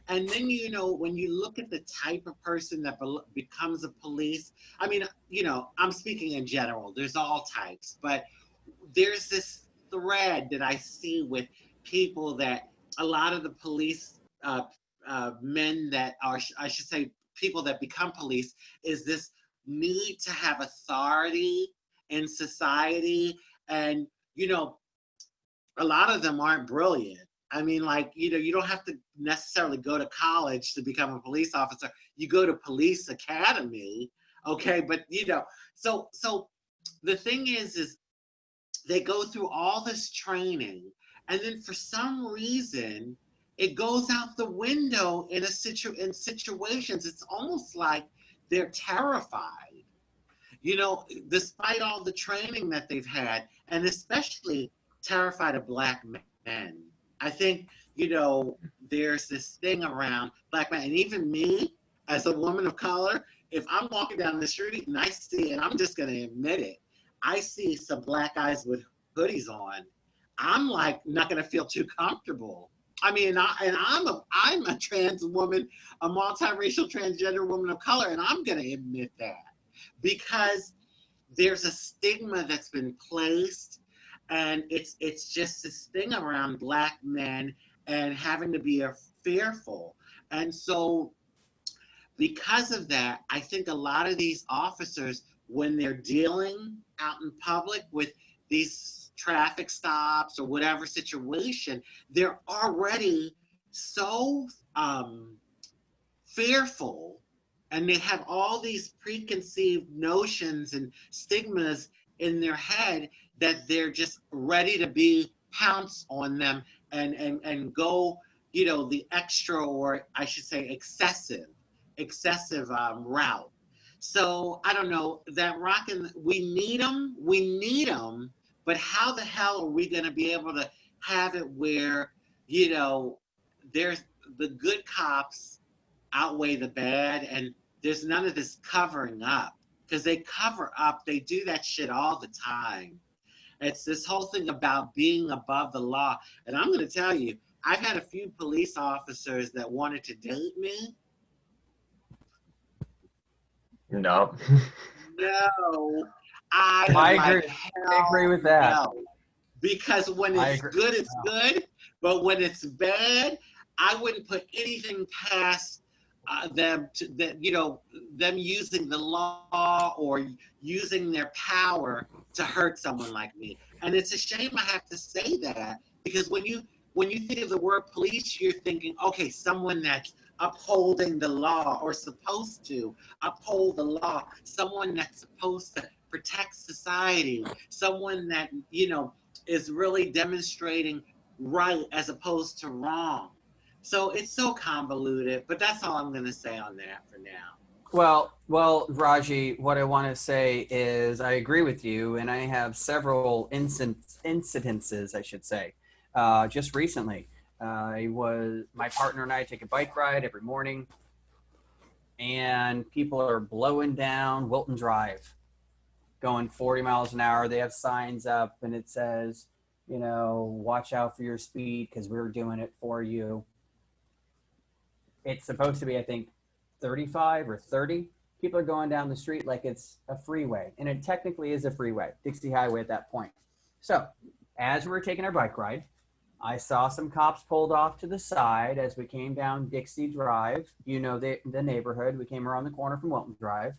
And then, you know, when you look at the type of person that becomes a police, I mean, you know, I'm speaking in general, there's all types, but there's this thread that I see with people that a lot of the police men that are, I should say, people that become police, is this need to have authority in society. And, you know, a lot of them aren't brilliant. I mean, like, you know, you don't have to necessarily go to college to become a police officer. You go to police academy, okay? But, you know, so the thing is they go through all this training, and then for some reason, it goes out the window in situations. It's almost like they're terrified, you know, despite all the training that they've had, and especially terrified of Black men. I think, you know, there's this thing around Black men, and even me as a woman of color, if I'm walking down the street and I see, and I'm just going to admit it, I see some Black guys with hoodies on, I'm like not going to feel too comfortable. I mean, I'm a trans woman, a multiracial transgender woman of color, and I'm going to admit that, because there's a stigma that's been placed, and it's just this thing around Black men and having to be fearful. And so because of that, I think a lot of these officers, when they're dealing out in public with these traffic stops or whatever situation, they're already so fearful, and they have all these preconceived notions and stigmas in their head that they're just ready to be pounce on them and go, you know, the extra, or I should say excessive route. So I don't know, that rockin', we need them, but how the hell are we going to be able to have it where, you know, there's the good cops outweigh the bad, and there's none of this covering up, because they cover up, they do that shit all the time. It's this whole thing about being above the law. And I'm going to tell you, I've had a few police officers that wanted to date me. No. No. I agree. I agree with that. No. Because when it's good, it's good. But when it's bad, I wouldn't put anything past them to that, you know, them using the law or using their power to hurt someone like me. And it's a shame I have to say that, because when you think of the word police, you're thinking, okay, someone that's upholding the law or supposed to uphold the law, someone that's supposed to protect society, someone that, you know, is really demonstrating right as opposed to wrong. So it's so convoluted, but that's all I'm going to say on that for now. Well, Rajee, what I want to say is I agree with you, and I have several incidences, I should say, just recently. My partner and I take a bike ride every morning, and people are blowing down Wilton Drive, going 40 miles an hour. They have signs up, and it says, you know, watch out for your speed because we're doing it for you. It's supposed to be, I think, 35 or 30. People are going down the street like it's a freeway, and it technically is a freeway, Dixie Highway at that point. So as we're taking our bike ride, I saw some cops pulled off to the side as we came down Dixie Drive. You know the neighborhood. We came around the corner from Wilton Drive,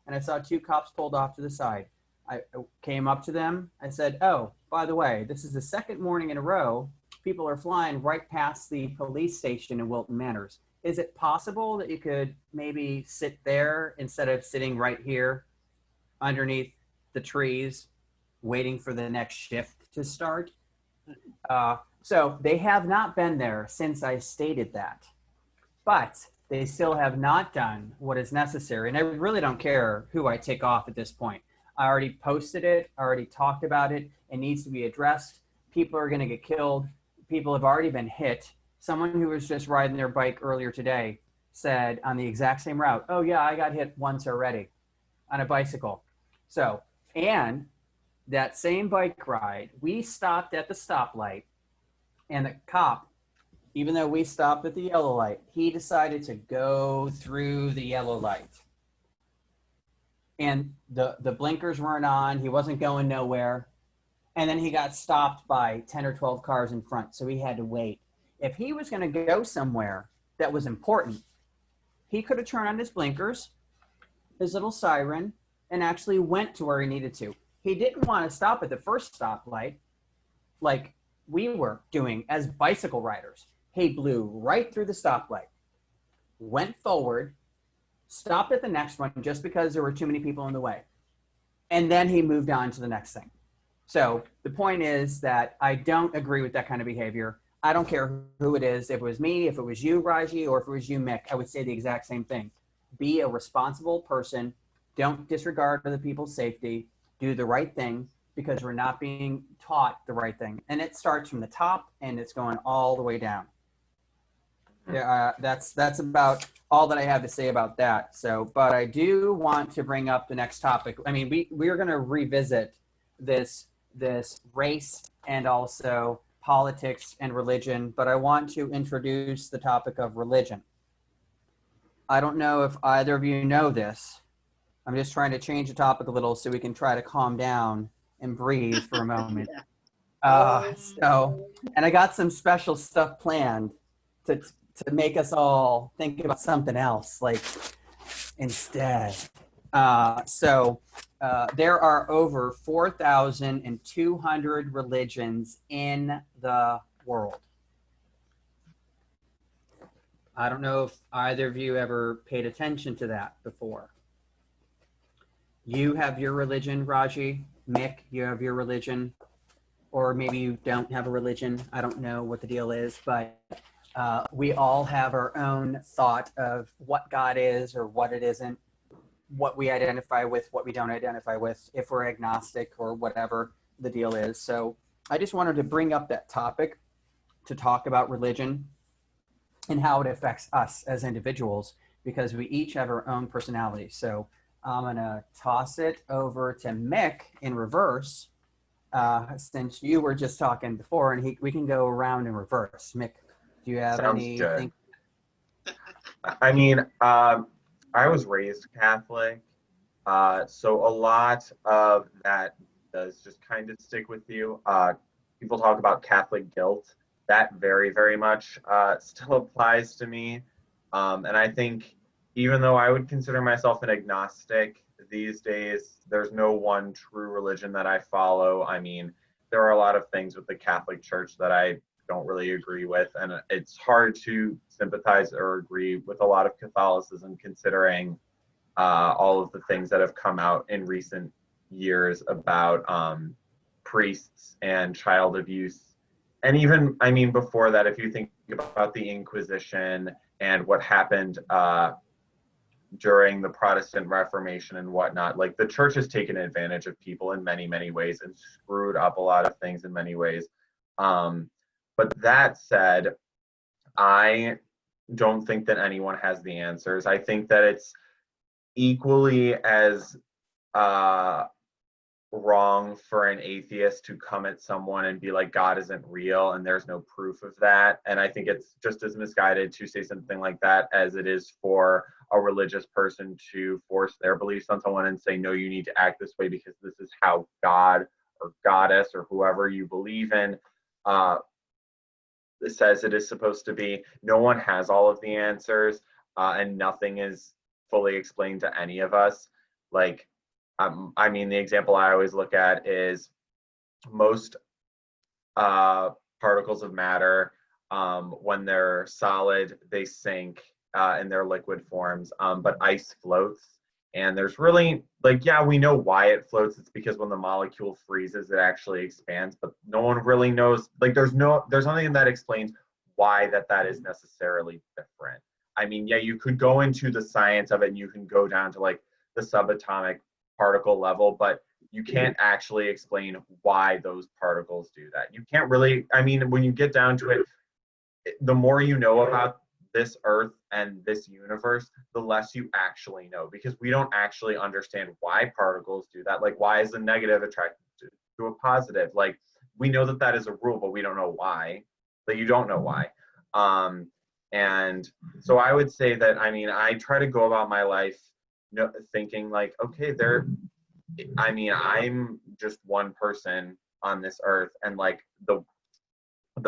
and I saw two cops pulled off to the side. I came up to them. I said, "Oh, by the way, this is the second morning in a row people are flying right past the police station in Wilton Manors. Is it possible that you could maybe sit there instead of sitting right here underneath the trees waiting for the next shift to start?" So they have not been there since I stated that, but they still have not done what is necessary. And I really don't care who I take off at this point. I already posted it. I already talked about it. It needs to be addressed. People are going to get killed. People have already been hit. Someone who was just riding their bike earlier today said on the exact same route, "Oh yeah, I got hit once already on a bicycle." So, and that same bike ride, we stopped at the stoplight, and the cop, even though we stopped at the yellow light, he decided to go through the yellow light. And the blinkers weren't on. He wasn't going nowhere. And then he got stopped by 10 or 12 cars in front, so he had to wait. If he was going to go somewhere that was important, he could have turned on his blinkers, his little siren, and actually went to where he needed to. He didn't want to stop at the first stoplight like we were doing as bicycle riders. He blew right through the stoplight, went forward, stopped at the next one just because there were too many people in the way. And then he moved on to the next thing. So the point is that I don't agree with that kind of behavior. I don't care who it is. If it was me, if it was you, Rajee, or if it was you, Mick, I would say the exact same thing. Be a responsible person. Don't disregard other people's safety. Do the right thing, because we're not being taught the right thing. And it starts from the top and it's going all the way down. Yeah, that's about all that I have to say about that. So, but I do want to bring up the next topic. I mean, we're going to revisit this race and also politics and religion, but I want to introduce the topic of religion. I don't know if either of you know this. I'm just trying to change the topic a little so we can try to calm down and breathe for a moment. And I got some special stuff planned to make us all think about something else, like instead. There are over 4,200 religions in the world. I don't know if either of you ever paid attention to that before. You have your religion, Rajee. Mick, you have your religion. Or maybe you don't have a religion. I don't know what the deal is, but we all have our own thought of what God is or what it isn't, what we identify with, what we don't identify with, if we're agnostic or whatever the deal is. So I just wanted to bring up that topic to talk about religion and how it affects us as individuals, because we each have our own personality. So I'm going to toss it over to Mick in reverse, since you were just talking before, and we can go around in reverse. Mick, do you have anything? I mean, I was raised Catholic, so a lot of that does just kind of stick with you. People talk about Catholic guilt. That very, very much still applies to me. And I think even though I would consider myself an agnostic these days, there's no one true religion that I follow. I mean, there are a lot of things with the Catholic Church that I don't really agree with, and it's hard to sympathize or agree with a lot of Catholicism, considering all of the things that have come out in recent years about priests and child abuse. And even, I mean, before that, if you think about the Inquisition and what happened during the Protestant Reformation and whatnot, like the church has taken advantage of people in many, many ways and screwed up a lot of things in many ways. But that said, I don't think that anyone has the answers. I think that it's equally as wrong for an atheist to come at someone and be like, God isn't real and there's no proof of that. And I think it's just as misguided to say something like that as it is for a religious person to force their beliefs on someone and say, no, you need to act this way because this is how God or goddess or whoever you believe in says it is supposed to be. No one has all of the answers, and nothing is fully explained to any of us. Like, I mean, the example I always look at is most particles of matter, when they're solid, they sink in their liquid forms, but ice floats. And there's really, like, yeah, we know why it floats. It's because when the molecule freezes, it actually expands, but no one really knows. Like, there's nothing that explains why that is necessarily different. I mean, yeah, you could go into the science of it and you can go down to like the subatomic particle level, but you can't actually explain why those particles do that. You can't really, I mean, when you get down to it, the more you know about this earth and this universe, the less you actually know, because we don't actually understand why particles do that. Like, why is a negative attracted to a positive? Like, we know that is a rule, but we don't know why. Like, you don't know why. And so I would say that, I mean, I try to go about my life thinking like, okay, I mean, I'm just one person on this earth, and like the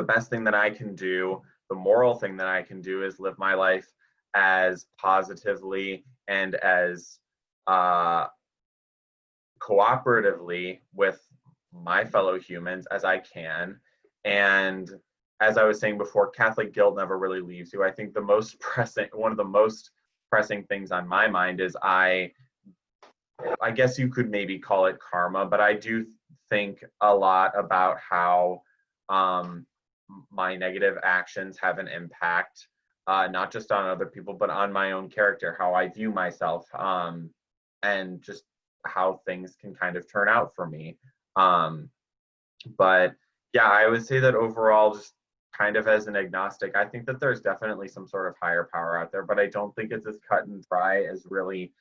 best thing that I can do, the moral thing that I can do, is live my life as positively and as cooperatively with my fellow humans as I can. And as I was saying before, Catholic guilt never really leaves you. I think one of the most pressing things on my mind is I guess you could maybe call it karma, but I do think a lot about how my negative actions have an impact, not just on other people, but on my own character, how I view myself, and just how things can kind of turn out for me. But yeah, I would say that overall, just kind of as an agnostic, I think that there's definitely some sort of higher power out there, but I don't think it's as cut and dry as really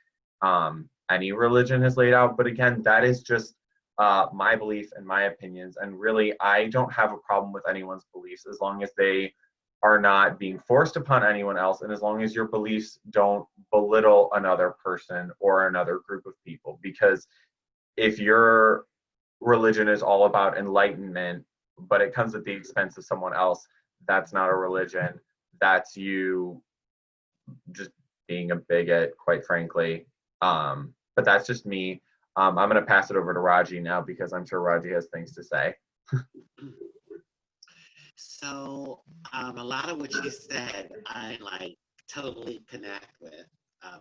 any religion has laid out. But again, that is just my belief and my opinions, and really I don't have a problem with anyone's beliefs as long as they are not being forced upon anyone else, and as long as your beliefs don't belittle another person or another group of people. Because if your religion is all about enlightenment, but it comes at the expense of someone else, that's not a religion. That's you just being a bigot, quite frankly. But that's just me. I'm going to pass it over to Rajee now, because I'm sure Rajee has things to say. So a lot of what you said, I like totally connect with,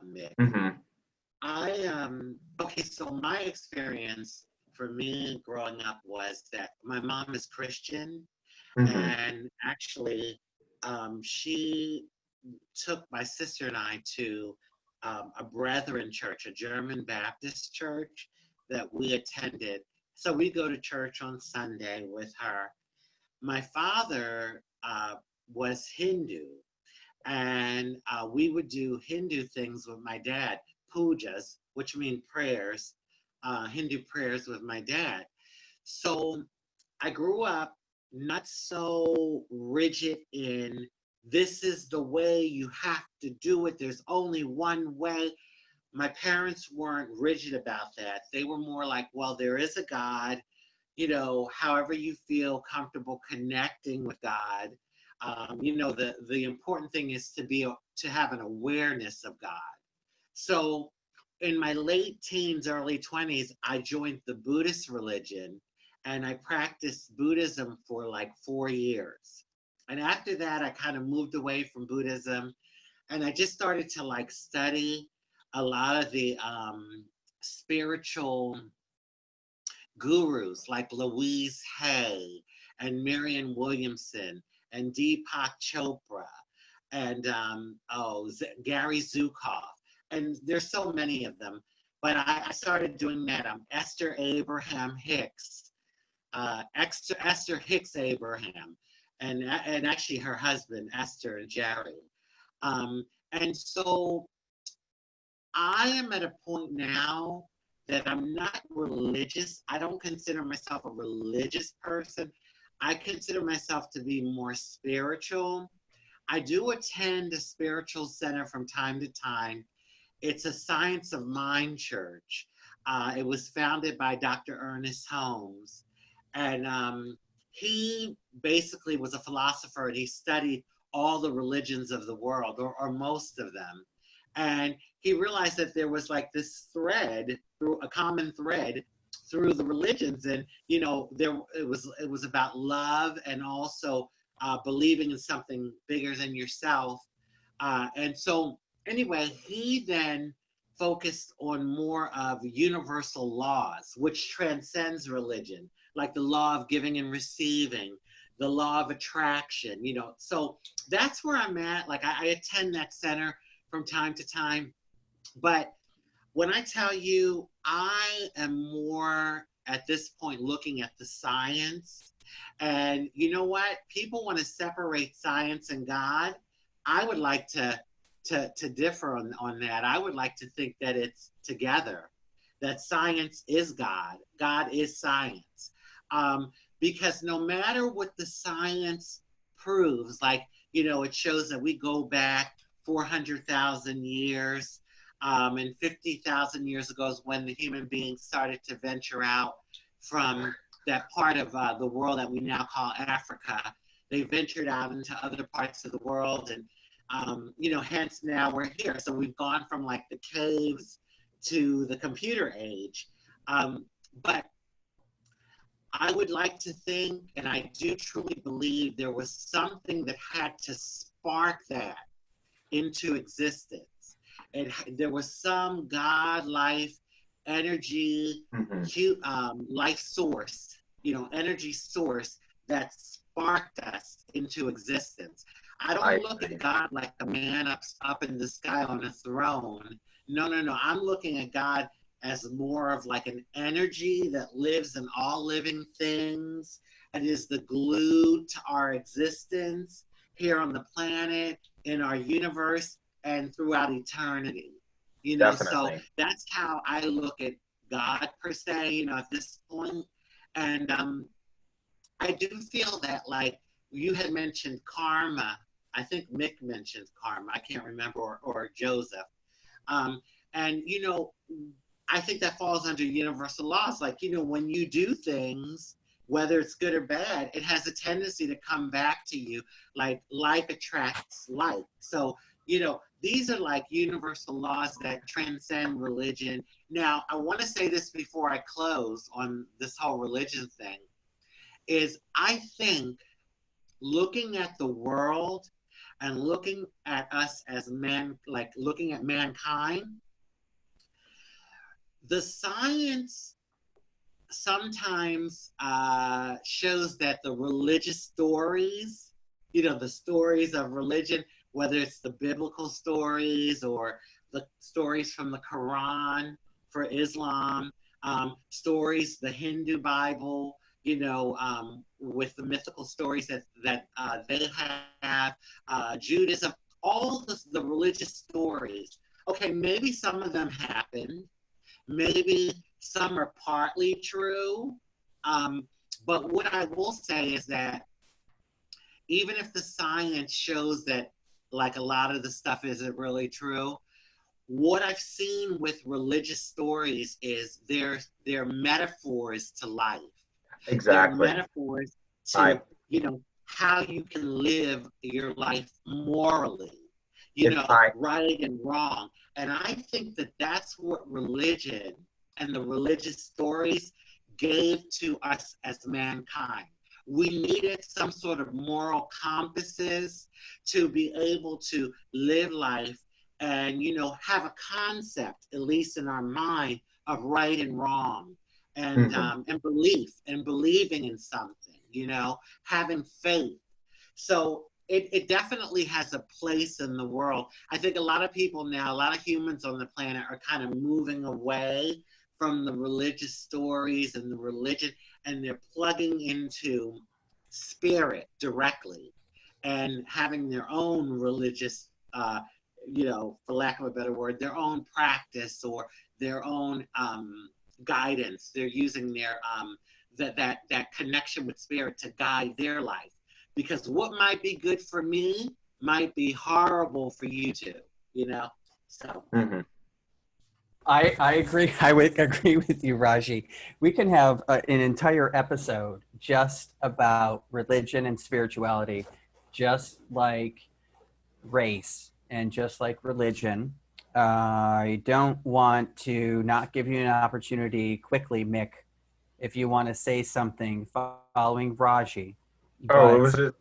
Mick. Mm-hmm. Okay, so my experience for me growing up was that my mom is Christian, Mm-hmm. and actually she took my sister and I to a Brethren church, a German Baptist church that we attended. So we go to church on Sunday with her. My father was Hindu, and we would do Hindu things with my dad, pujas, which mean prayers, Hindu prayers with my dad. So I grew up not so rigid in this is the way you have to do it. There's only one way. My parents weren't rigid about that. They were more like, well, there is a God, however you feel comfortable connecting with God. The important thing is to have an awareness of God. So in my late teens, early 20s, I joined the Buddhist religion, and I practiced Buddhism for like 4 years. And after that, I kind of moved away from Buddhism, and I just started to like study a lot of the spiritual gurus like Louise Hay and Marianne Williamson and Deepak Chopra and Gary Zukav. And there's so many of them. But I started doing that. Esther Abraham Hicks, Esther Hicks Abraham, and actually her husband, Esther and Jerry. And so I am at a point now that I'm not religious. I don't consider myself a religious person. I consider myself to be more spiritual. I do attend a spiritual center from time to time. It's a Science of Mind church. It was founded by Dr. Ernest Holmes. And he basically was a philosopher, and he studied all the religions of the world, or most of them. And he realized that there was like this thread, through a common thread through the religions. And, you know, it was about love, and also believing in something bigger than yourself. And so anyway, he then focused on more of universal laws, which transcends religion, like the law of giving and receiving, the law of attraction, you know. So that's where I'm at. Like I attend that center from time to time. But when I tell you, I am more at this point looking at the science. And you know what? People want to separate science and God. I would like to differ on that. I would like to think that it's together, that science is God, God is science. Because no matter what the science proves, like, you know, it shows that we go back 400,000 years, and 50,000 years ago is when the human beings started to venture out from that part of the world that we now call Africa. They ventured out into other parts of the world, and you know, hence now we're here. So we've gone from like the caves to the computer age. But I would like to think, and I do truly believe, there was something that had to spark that into existence. There was some God, life, energy, life source, you know, energy source that sparked us into existence. I don't look at God like a man up in the sky on a throne. No. I'm looking at God as more of like an energy that lives in all living things and is the glue to our existence here on the planet, in our universe, and throughout eternity. You know, Definitely. so that's how I look at God per se, you know, at this point. And I do feel that, like, you had mentioned karma. I think Mick mentioned karma. I can't remember, or Joseph. And, you know, I think that falls under universal laws. Like, you know, when you do things, whether it's good or bad, it has a tendency to come back to you. Like attracts like. So, you know, these are like universal laws that transcend religion. Now, I want to say this before I close on this whole religion thing, is I think looking at the world and looking at us as men, like looking at mankind, the science sometimes shows that the religious stories, you know, the stories of religion, whether it's the biblical stories or the stories from the Quran for Islam, stories, the Hindu Bible, you know, with the mythical stories that they have, Judaism, all the religious stories. Okay, maybe some of them happened. Maybe some are partly true. But what I will say is that even if the science shows that, like, a lot of the stuff isn't really true, what I've seen with religious stories is they're metaphors to life. Exactly. They're metaphors to, you know, how you can live your life morally, you know, right and wrong. And I think that that's what religion and the religious stories gave to us as mankind. We needed some sort of moral compasses to be able to live life and, you know, have a concept, at least in our mind, of right and wrong, and and belief, and believing in something, you know, having faith. So it definitely has a place in the world. I think a lot of people now, a lot of humans on the planet are kind of moving away from the religious stories and the religion, and they're plugging into spirit directly and having their own religious, you know, for lack of a better word, their own practice or their own guidance. They're using their that connection with spirit to guide their life. Because what might be good for me might be horrible for you too, you know? So. I agree. I would agree with you, Rajee. We can have an entire episode just about religion and spirituality, just like race and just like religion. I don't want to not give you an opportunity quickly, Mick, if you want to say something following Rajee. Oh, it But was just,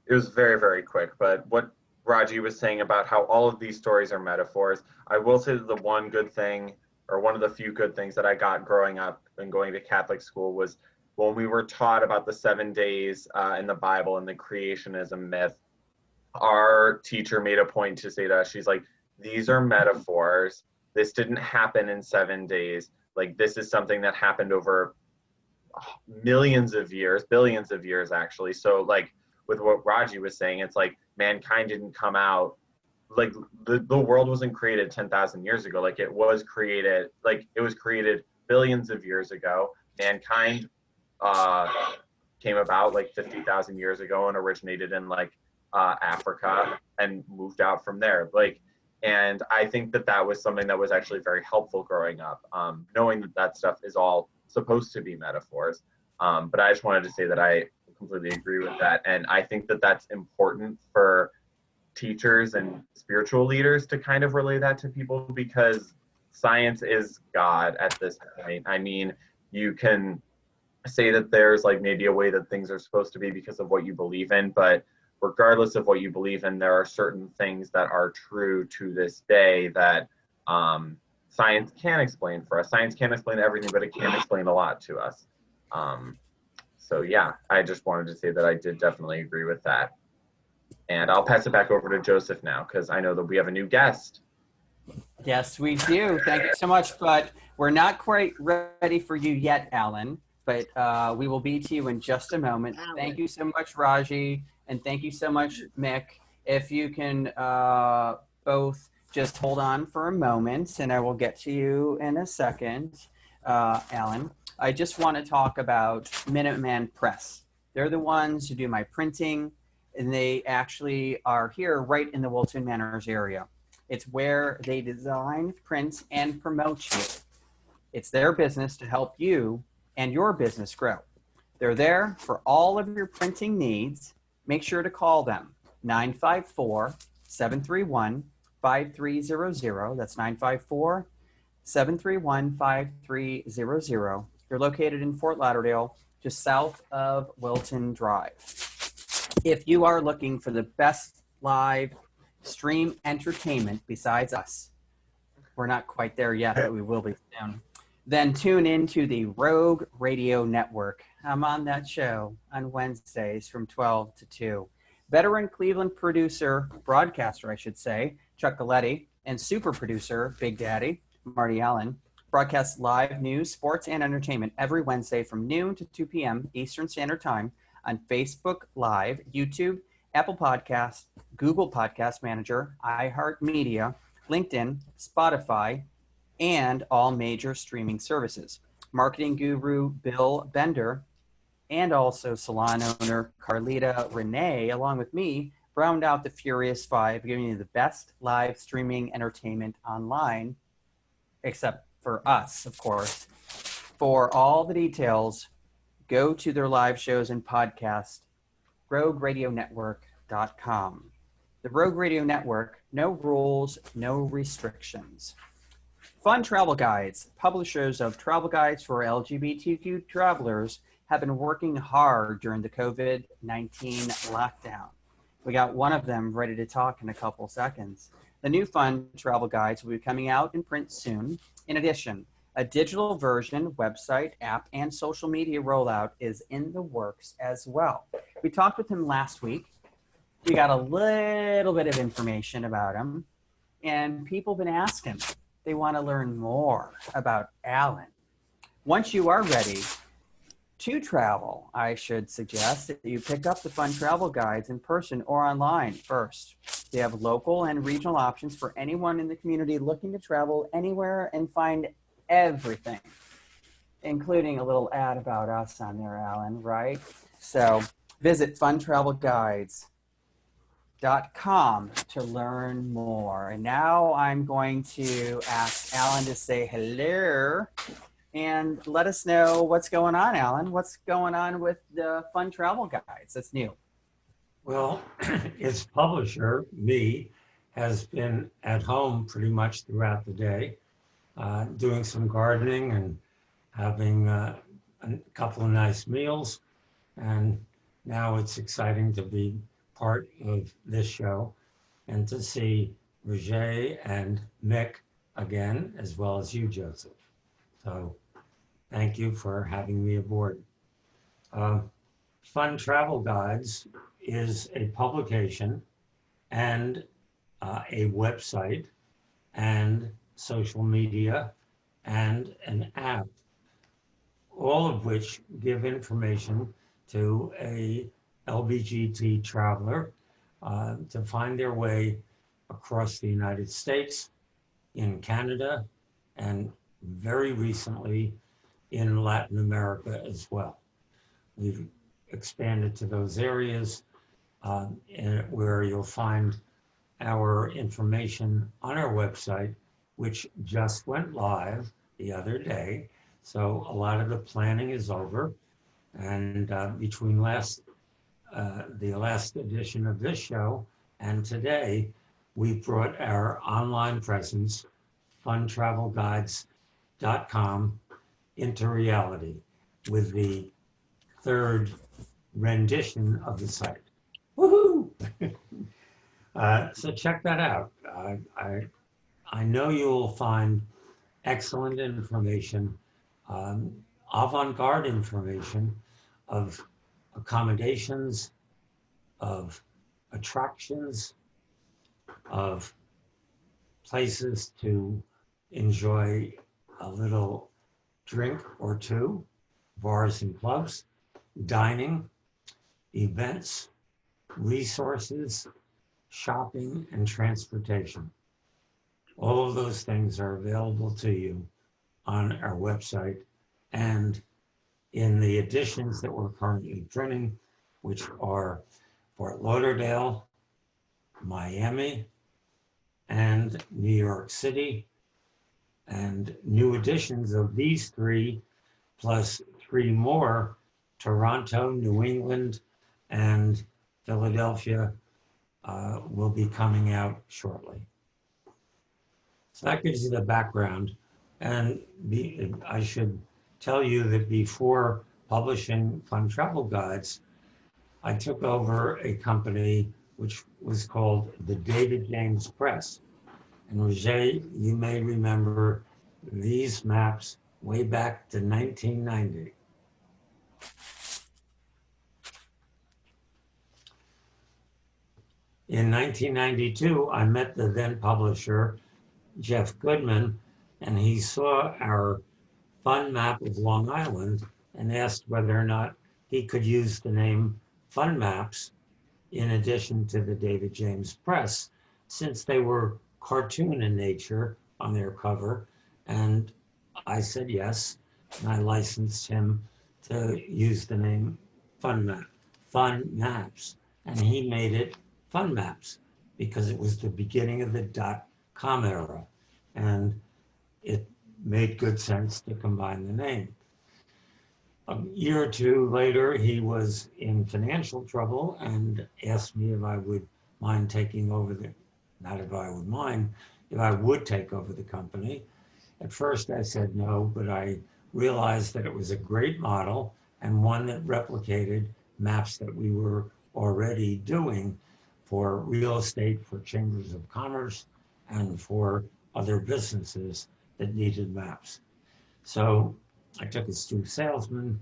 it was very, very quick. But what Raji was saying about how all of these stories are metaphors, I will say that the one good thing, or one of the few good things that I got growing up and going to Catholic school, was when we were taught about the 7 days in the Bible and the creationism myth. Our teacher made a point to say to us, she's like, these are metaphors. This didn't happen in 7 days. Like, this is something that happened over millions of years, billions of years actually. So like with what Raji was saying, it's like mankind didn't come out, like the world wasn't created 10,000 years ago. Like it was created billions of years ago. Mankind came about like 50,000 years ago and originated in like Africa and moved out from there. Like, and I think that that was something that was actually very helpful growing up, knowing that that stuff is all supposed to be metaphors. But I just wanted to say that I completely agree with that. And I think that that's important for teachers and spiritual leaders to kind of relay that to people, because science is God at this point. I mean, you can say that there's like maybe a way that things are supposed to be because of what you believe in, but regardless of what you believe in, there are certain things that are true to this day that science can explain for us. Science can't explain everything, but it can explain a lot to us. So yeah, I just wanted to say that I did definitely agree with that. And I'll pass it back over to Joseph now, because I know that we have a new guest. yes, we do. Thank you so much. But we're not quite ready for you yet, Alan. But we will be to you in just a moment. Thank you so much, Rajee, and thank you so much, Mick. If you can both just hold on for a moment, and I will get to you in a second, Alan. I just want to talk about Minuteman Press. They're the ones who do my printing, and they actually are here right in the Wilton Manors area. It's where they design, print, and promote you. It's their business to help you and your business grow. They're there for all of your printing needs. Make sure to call them 954-731-5300. That's 954-731-5300. They're located in Fort Lauderdale, just south of Wilton Drive. If you are looking for the best live stream entertainment besides us, we're not quite there yet, but we will be soon, then tune into the Rogue Radio Network. I'm on that show on Wednesdays from 12 to 2. Veteran Cleveland producer, broadcaster, I should say, Chuck Galletti, and super producer, Big Daddy, Marty Allen, broadcasts live news, sports, and entertainment every Wednesday from noon to 2 p.m. Eastern Standard Time on Facebook Live, YouTube, Apple Podcasts, Google Podcast Manager, iHeartMedia, LinkedIn, Spotify, and all major streaming services. Marketing guru Bill Bender and also salon owner Carlita Renee, along with me, round out the Furious Five, giving you the best live streaming entertainment online, except for us, of course. For all the details, go to their live shows and podcast, rogueradionetwork.com. The Rogue Radio Network, no rules, no restrictions. Fun Travel Guides, publishers of travel guides for LGBTQ travelers, have been working hard during the COVID-19 lockdown. We got one of them ready to talk in a couple seconds. The new Fun Travel Guides will be coming out in print soon. In addition, a digital version, website, app, and social media rollout is in the works as well. We talked with him last week. We got a little bit of information about him, and people have been asking. They want to learn more about Alan. Once you are ready to travel, I should suggest that you pick up the Fun Travel Guides in person or online first. They have local and regional options for anyone in the community looking to travel anywhere and find everything, including a little ad about us on there, Alan, right? So visit Fun Travel Guides to learn more. And now I'm going to ask Alan to say hello and let us know what's going on, Alan. What's going on with the Fun Travel Guides? That's new. Well, its publisher, me, has been at home pretty much throughout the day, doing some gardening and having a couple of nice meals. And now it's exciting to be part of this show and to see Rajee and Mick again, as well as you, Joseph. So thank you for having me aboard. Fun Travel Guides is a publication and a website and social media and an app, all of which give information to a LBGT traveler to find their way across the United States, in Canada, and very recently in Latin America as well. We've expanded to those areas where you'll find our information on our website, which just went live the other day. So a lot of the planning is over. And between the last edition of this show and today, we brought our online presence, funtravelguides.com, into reality with the third rendition of the site. Woohoo! So check that out. I know you'll find excellent information, avant-garde information of accommodations, of attractions, of places to enjoy a little drink or two, bars and clubs, dining, events, resources, shopping, and transportation. All of those things are available to you on our website and in the editions that we're currently printing, which are Fort Lauderdale, Miami, and New York City, and new editions of these three, plus three more, Toronto, New England, and Philadelphia, will be coming out shortly. So that gives you the background. And I should tell you that before publishing Fun Travel Guides, I took over a company which was called the David James Press. And Rajee, you may remember these maps way back to 1990. In 1992, I met the then publisher, Jeff Goodman, and he saw our fun map of Long Island and asked whether or not he could use the name Fun Maps in addition to the David James Press, since they were cartoon in nature on their cover. And I said yes, and I licensed him to use the name Fun Maps, and he made it Fun Maps because it was the beginning of the .com era, and it made good sense to combine the name. A year or two later, he was in financial trouble and asked me if I would mind taking over not if I would mind, if I would take over the company. At first I said no, but I realized that it was a great model and one that replicated maps that we were already doing for real estate, for chambers of commerce, and for other businesses that needed maps. So I took a astute salesman.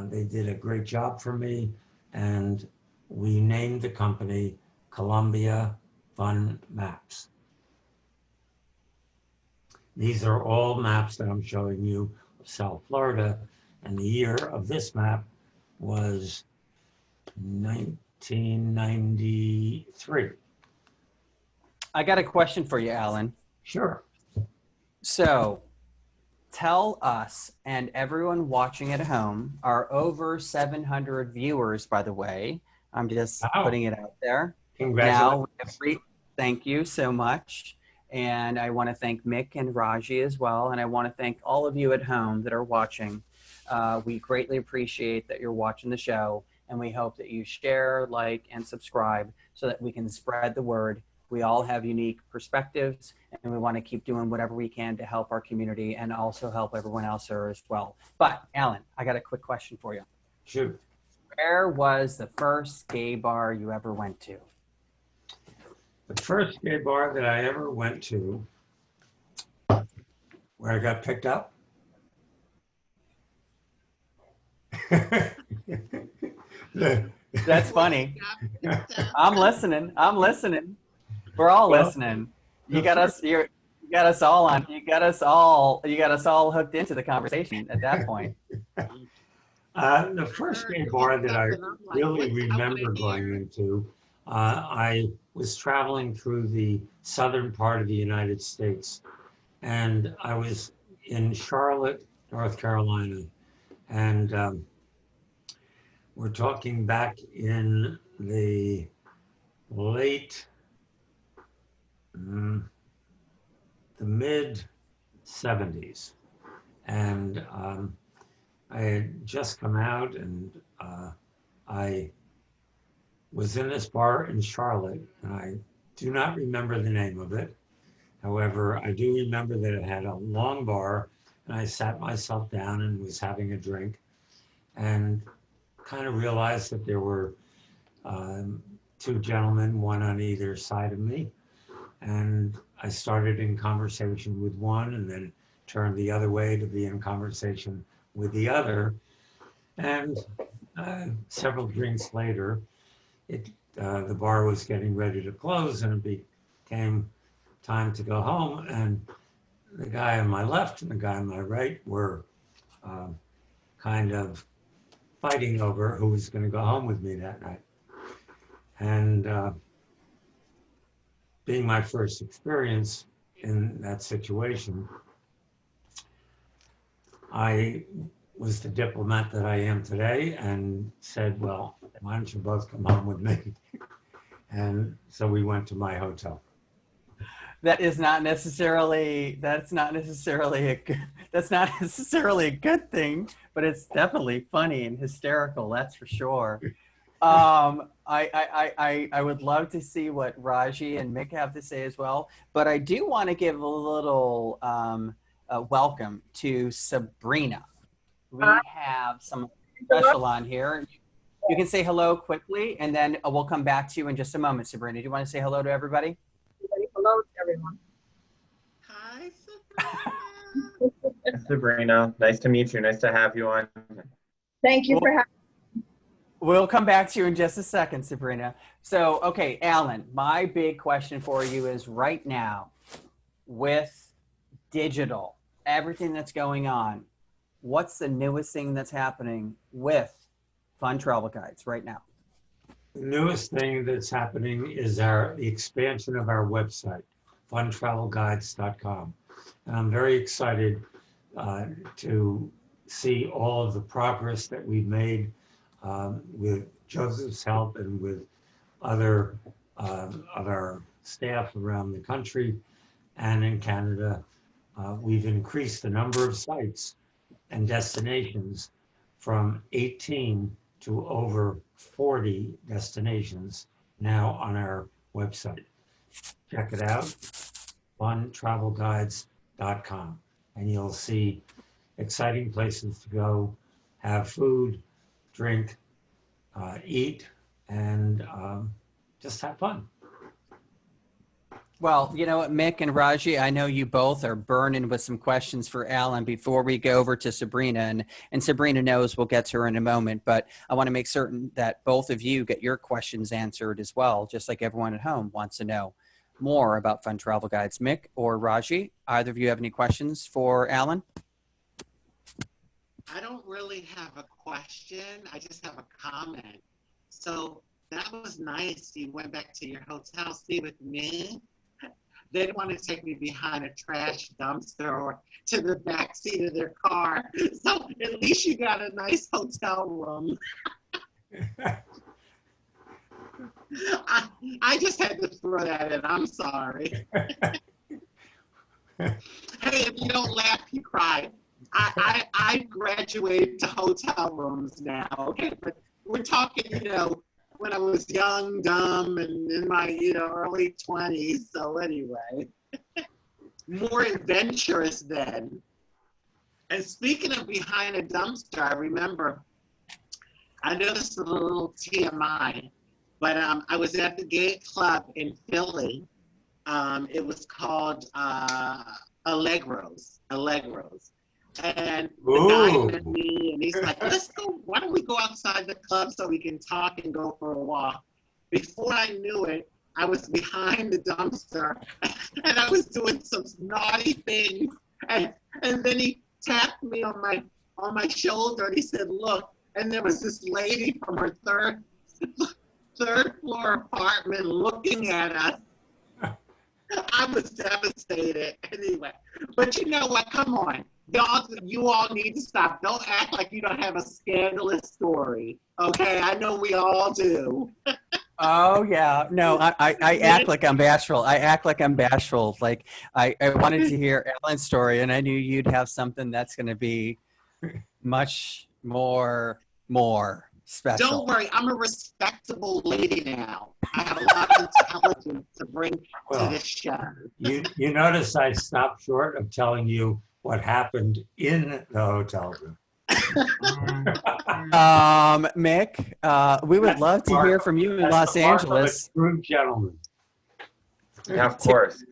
They did a great job for me, and we named the company Columbia Fun Maps. These are all maps that I'm showing you of South Florida, and the year of this map was 1993. I got a question for you, Alan. Sure. So tell us and everyone watching at home, our over 700 viewers, by the way, I'm just Wow. putting it out there. Congratulations. Thank you so much. And I want to thank Mick and Rajee as well. And I want to thank all of you at home that are watching. We greatly appreciate that you're watching the show. And we hope that you share, like, and subscribe so that we can spread the word. We all have unique perspectives, and we want to keep doing whatever we can to help our community and also help everyone else there as well. But Alan, I got a quick question for you. Shoot. Where was the first gay bar you ever went to? The first gay bar that I ever went to, where I got picked up. That's funny. I'm listening. We're all listening. You got us all hooked into the conversation at that point. The first gay bar that I really remember going into, I was traveling through the southern part of the United States, and I was in Charlotte, North Carolina, and we're talking back in the late, the mid 70s, and I had just come out, and I was in this bar in Charlotte, and I do not remember the name of it. However, I do remember that it had a long bar, and I sat myself down and was having a drink, and kind of realized that there were two gentlemen, one on either side of me, and I started in conversation with one, and then turned the other way to be in conversation with the other, and several drinks later, the bar was getting ready to close, and it became time to go home, and the guy on my left and the guy on my right were kind of fighting over who was going to go home with me that night. And being my first experience in that situation, I was the diplomat that I am today and said, well, why don't you both come home with me? And so we went to my hotel. That's not necessarily a good thing, but it's definitely funny and hysterical, that's for sure. I would love to see what Rajee and Mick have to say as well, but I do want to give a little welcome to Sabrina. We have some special on here. You can say hello quickly, and then we'll come back to you in just a moment. Sabrina, do you want to say hello to everybody? Hello to everyone. Hi, Sabrina. Sabrina, nice to meet you. Nice to have you on. Thank you for having me. We'll come back to you in just a second, Sabrina. So, okay, Alan, my big question for you is right now, with digital, everything that's going on, what's the newest thing that's happening with Fun Travel Guides right now? The newest thing that's happening is the expansion of our website, funtravelguides.com. And I'm very excited to see all of the progress that we've made with Joseph's help and with other of our staff around the country and in Canada. We've increased the number of sites and destinations from 18 to over 40 destinations now on our website. Check it out, funtravelguides.com, and you'll see exciting places to go, have food, drink, eat, and just have fun. Well, you know what, Mick and Rajee, I know you both are burning with some questions for Alan before we go over to Sabrina, and Sabrina knows we'll get to her in a moment, but I want to make certain that both of you get your questions answered as well, just like everyone at home wants to know more about Fun Travel Guides. Mick or Rajee, either of you have any questions for Alan? I don't really have a question. I just have a comment. So that was nice. You went back to your hotel, stay with me. They didn't want to take me behind a trash dumpster or to the back seat of their car. So at least you got a nice hotel room. I just had to throw that in. I'm sorry. Hey, if you don't laugh, you cry. I graduated to hotel rooms now, okay? But we're talking, when I was young, dumb, and in my, early 20s. So anyway, more adventurous then. And speaking of behind a dumpster, I remember, I know this is a little TMI, but I was at the gay club in Philly. It was called Allegros. And the guy met me, and he's like, let's go, why don't we go outside the club so we can talk and go for a walk? Before I knew it, I was behind the dumpster, and I was doing some naughty things. And then he tapped me on my shoulder, and he said, look, and there was this lady from her third floor apartment looking at us. I was devastated anyway. But you know what? Come on. You all need to stop. Don't act like you don't have a scandalous story. Okay? I know we all do. Oh yeah, no, I act like I'm bashful. I act like I'm bashful. Like I wanted to hear Alan's story, and I knew you'd have something that's going to be much more special. Don't worry, I'm a respectable lady now. I have a lot of intelligence to bring to this show. You notice I stopped short of telling you what happened in the hotel room. Mick, we would love to hear from you in Los Angeles. True gentleman. Yeah, of course.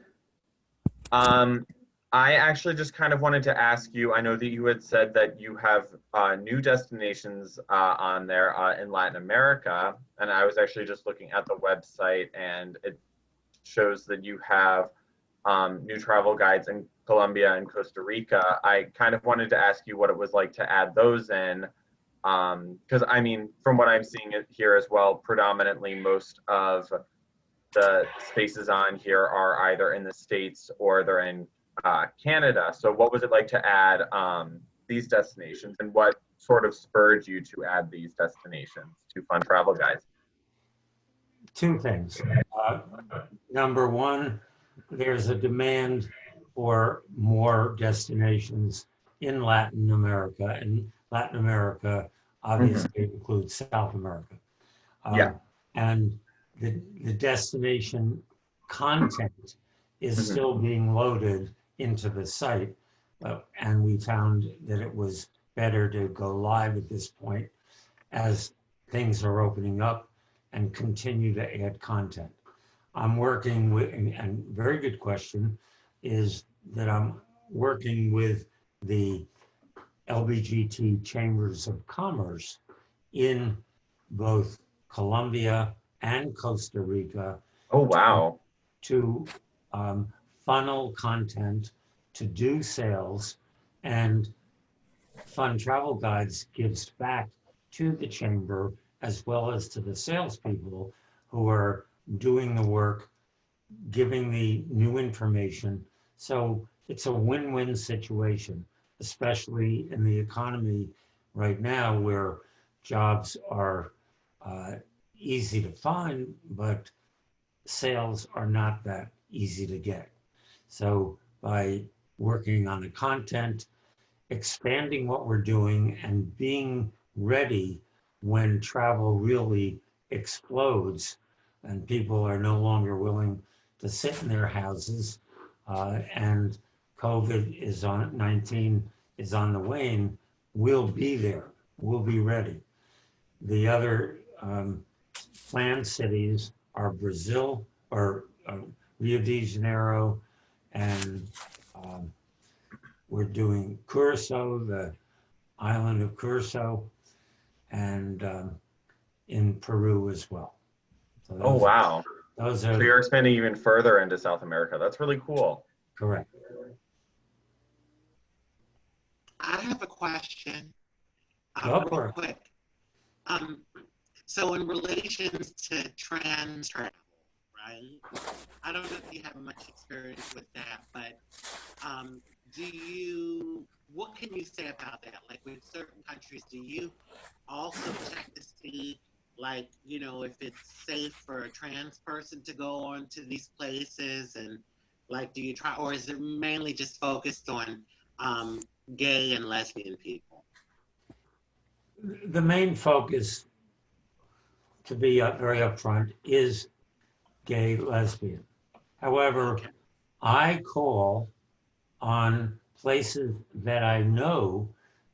I actually just kind of wanted to ask you, I know that you had said that you have new destinations on there in Latin America, and I was actually just looking at the website, and it shows that you have new travel guides in Colombia and Costa Rica. I kind of wanted to ask you what it was like to add those in, because I mean, from what I'm seeing here as well, predominantly most of the spaces on here are either in the States or they're in Canada. So what was it like to add these destinations, and what sort of spurred you to add these destinations to Fun Travel Guides? Two things. Number one, there's a demand for more destinations in Latin America, and Latin America obviously includes South America. And the destination content is still being loaded into the site, and we found that it was better to go live at this point as things are opening up and continue to add content. I'm working with, and very good question, is that I'm working with the LBGT Chambers of Commerce in both Colombia and Costa Rica. Oh, wow. To funnel content, to do sales, and Fun Travel Guides gives back to the chamber as well as to the salespeople who are doing the work, giving the new information. So it's a win-win situation, especially in the economy right now where jobs are easy to find, but sales are not that easy to get. So by working on the content, expanding what we're doing, and being ready when travel really explodes and people are no longer willing to sit in their houses and COVID-19 is on the wane, we'll be there. We'll be ready. The other planned cities are Brazil, or Rio de Janeiro, and we're doing Curacao, the island of Curacao, and in Peru as well. So Oh, wow. Those So are you're expanding even further into South America. That's really cool. correct. I have a question, Go real for it. quick. So in relations to trans travel, right? I don't know if you have much experience with that, but what can you say about that? Like with certain countries, do you also check to see like, you know, if it's safe for a trans person to go on to these places, and like, do you try, or is it mainly just focused on gay and lesbian people? The main focus, to be very upfront, is gay, lesbian. However, Okay. I call on places that I know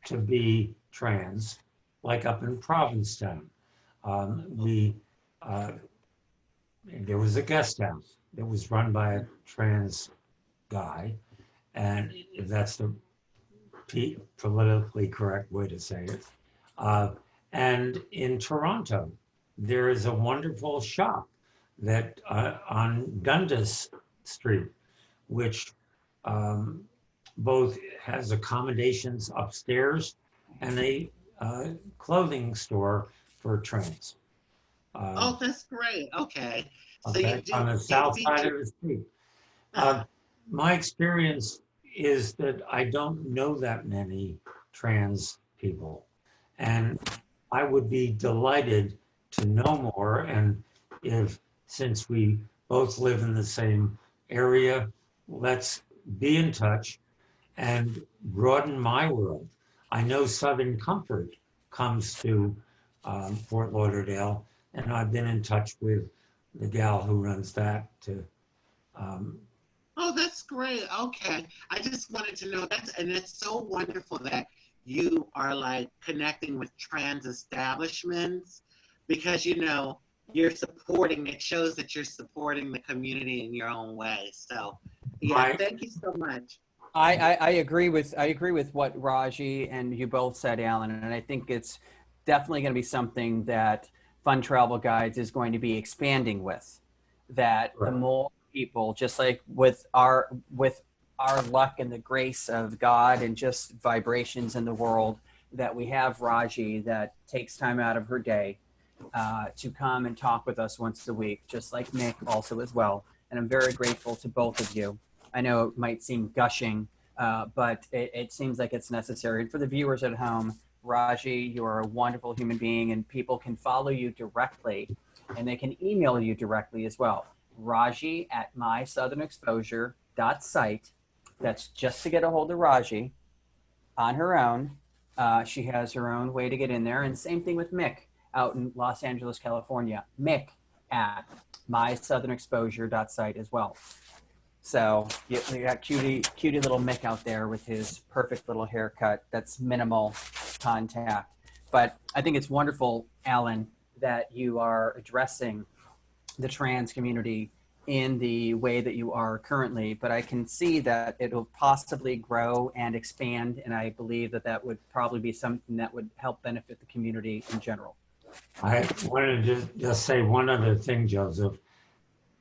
to be trans, like up in Provincetown. We There was a guest house that was run by a trans guy, and if that's the politically correct way to say it. And in Toronto, there is a wonderful shop that on Dundas Street, which um, both has accommodations upstairs and a clothing store for trans. Oh, that's great. Okay. So you Okay, on do the you south side feature of the street. uh, My experience is that I don't know that many trans people, and I would be delighted to know more. And if, since we both live in the same area, let's be in touch and broaden my world. I know Southern Comfort comes to Fort Lauderdale, and I've been in touch with the gal who runs that to um, oh, that's great. Okay. I just wanted to know that, and it's so wonderful that you are like connecting with trans establishments, because you know you're supporting, it shows that you're supporting the community in your own way. So yeah, my thank you so much. I agree with what Raji and you both said, Alan, and I think it's definitely going to be something that Fun Travel Guides is going to be expanding with. That the more people, just like with our luck and the grace of God and just vibrations in the world, that we have Raji that takes time out of her day to come and talk with us once a week, just like Mick also as well. And I'm very grateful to both of you. I know it might seem gushing, but it seems like it's necessary. And for the viewers at home, Raji, you are a wonderful human being, and people can follow you directly, and they can email you directly as well. Raji at mysouthernexposure.site. That's just to get a hold of Raji on her own. She has her own way to get in there. And same thing with Mick out in Los Angeles, California. Mick at mysouthernexposure.site as well. So you got cutie little Mick out there with his perfect little haircut. That's minimal contact. But I think it's wonderful, Alan, that you are addressing the trans community in the way that you are currently, but I can see that it'll possibly grow and expand, and I believe that that would probably be something that would help benefit the community in general. I wanted to just say one other thing, Joseph.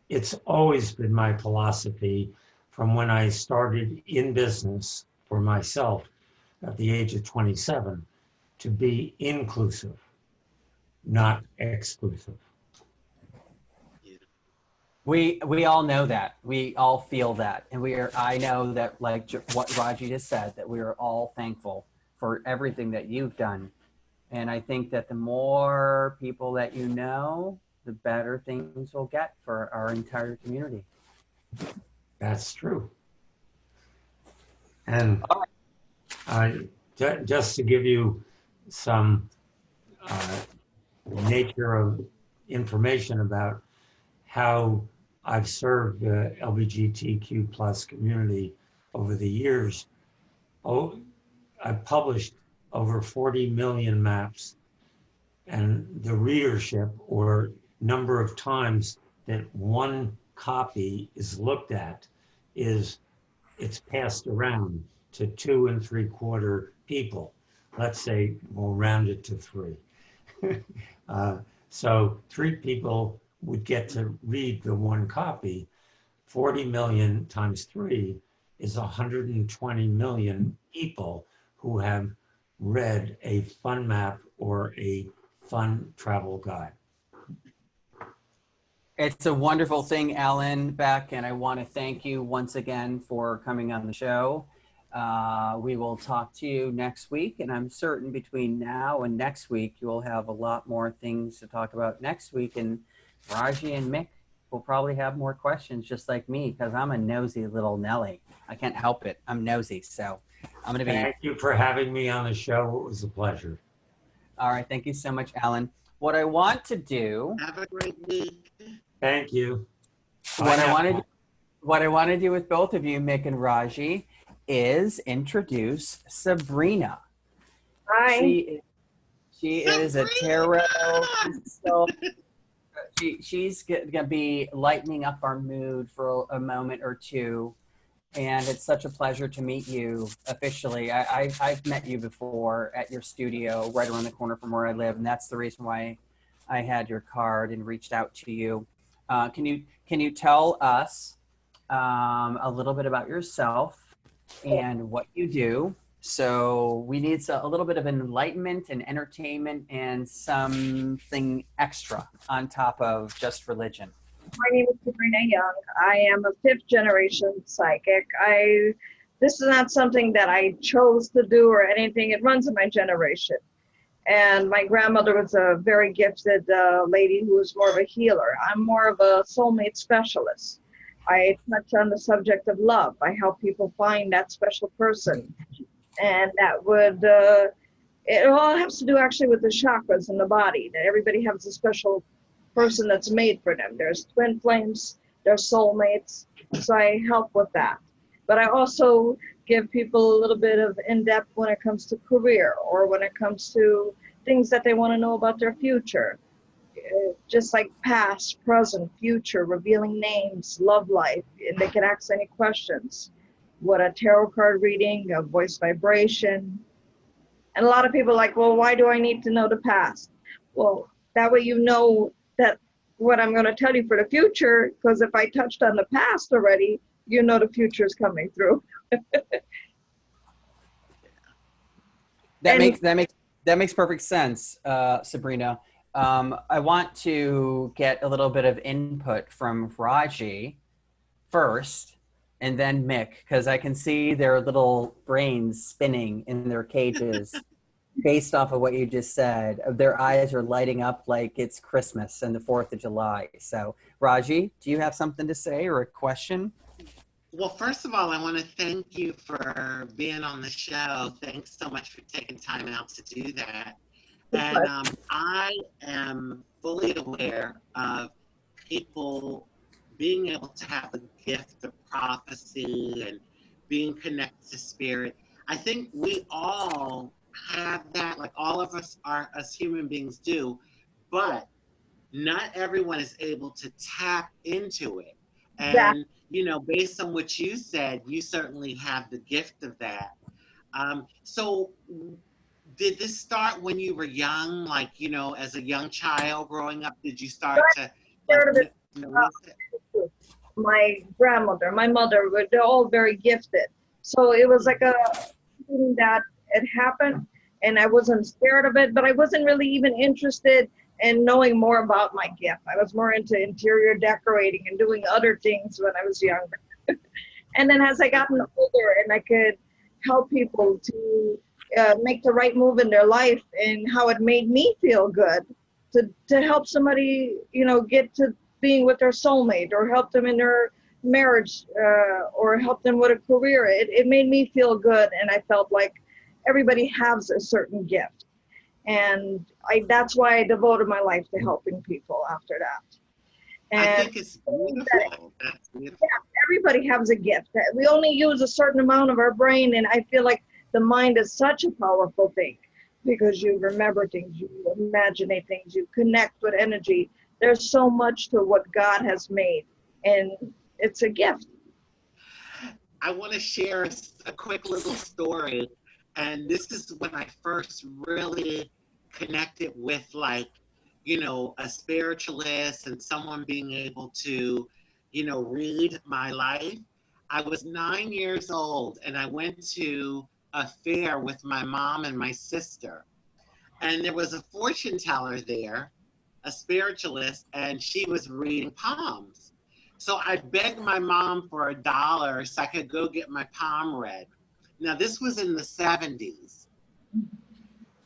It's always been my philosophy from when I started in business for myself at the age of 27 to be inclusive, not exclusive. We all know that. We all feel that. And I know that, like what Raji just said, that we are all thankful for everything that you've done. And I think that the more people that you know, the better things will get for our entire community. That's true. And just to give you some nature of information about how I've served the LGBTQ plus community over the years. I've published over 40 million maps, and the readership or number of times that one copy is looked at it's passed around to 2 3/4 people. Let's say we'll round it to 3. So 3 people would get to read the one copy. 40 million times 3 is 120 million people who have read a fun map or a fun travel guide. It's a wonderful thing, Alan, Beck, and I want to thank you once again for coming on the show. We will talk to you next week, and I'm certain between now and next week, you will have a lot more things to talk about next week. And Rajee and Mick will probably have more questions just like me, because I'm a nosy little Nelly. I can't help it. I'm nosy. So I'm going to be. Thank you for having me on the show. It was a pleasure. All right. Thank you so much, Alan. What I want to do. Have a great week. Thank you. What I want to do with both of you, Mick and Rajee, is introduce Sabrina. Hi. She is a tarot crystal. She's going to be lightening up our mood for a moment or two. And it's such a pleasure to meet you officially. I've met you before at your studio right around the corner from where I live. And that's the reason why I had your card and reached out to you. Can you tell us a little bit about yourself and what you do? So we need a little bit of enlightenment and entertainment and something extra on top of just religion. My name is Sabrina Young. I am a 5th generation psychic. This is not something that I chose to do or anything. It runs in my generation. And my grandmother was a very gifted lady who was more of a healer. I'm more of a soulmate specialist. I touch on the subject of love. I help people find that special person. And that would, it all has to do actually with the chakras in the body, that everybody has a special person that's made for them. There's twin flames, there's soulmates, so I help with that. But I also give people a little bit of in-depth when it comes to career or when it comes to things that they want to know about their future. Just like past, present, future, revealing names, love life, and they can ask any questions. What a tarot card reading, a voice vibration. And a lot of people are like, well, why do I need to know the past? Well, that way you know that what I'm going to tell you for the future, because if I touched on the past already, you know the future is coming through. That makes perfect sense, Sabrina. I want to get a little bit of input from Rajee first, and then Mick, because I can see their little brains spinning in their cages based off of what you just said. Their eyes are lighting up like it's Christmas and the 4th of July. So, Rajee, do you have something to say or a question? Well, first of all, I want to thank you for being on the show. Thanks so much for taking time out to do that. And I am fully aware of people being able to have the gift of prophecy and being connected to spirit. I think we all have that, like all of us are, as human beings do, but not everyone is able to tap into it. And, you know, based on what you said, you certainly have the gift of that. So did this start when you were young, like, you know, as a young child growing up? Did you start to like, notice it? My grandmother, my mother, they're all very gifted. So it was like a thing that it happened, and I wasn't scared of it, but I wasn't really even interested in knowing more about my gift. I was more into interior decorating and doing other things when I was younger. And then as I gotten older and I could help people to make the right move in their life and how it made me feel good to help somebody, you know, get to being with their soulmate or help them in their marriage or help them with a career. It made me feel good, and I felt like everybody has a certain gift. And that's why I devoted my life to helping people after that. And I think it's beautiful. That's beautiful. Yeah, everybody has a gift. We only use a certain amount of our brain, and I feel like the mind is such a powerful thing because you remember things, you imagine things, you connect with energy. There's so much to what God has made, and it's a gift. I want to share a quick little story. And this is when I first really connected with, like, you know, a spiritualist and someone being able to, you know, read my life. I was 9 years old and I went to a fair with my mom and my sister. And there was a fortune teller there, a spiritualist, and she was reading palms. So I begged my mom for $1 so I could go get my palm read. Now, this was in the 70s.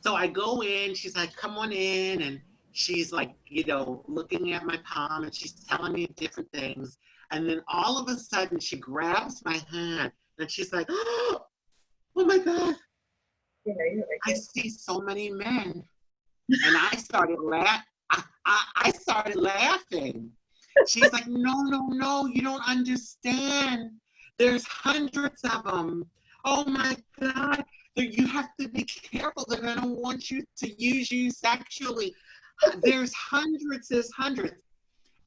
So I go in, she's like, come on in. And she's like, you know, looking at my palm and she's telling me different things. And then all of a sudden she grabs my hand and she's like, oh my God, I see so many men. And I started I started laughing. She's like, no, you don't understand. There's hundreds of them. Oh my God, you have to be careful. They're gonna want you to use you sexually. There's hundreds.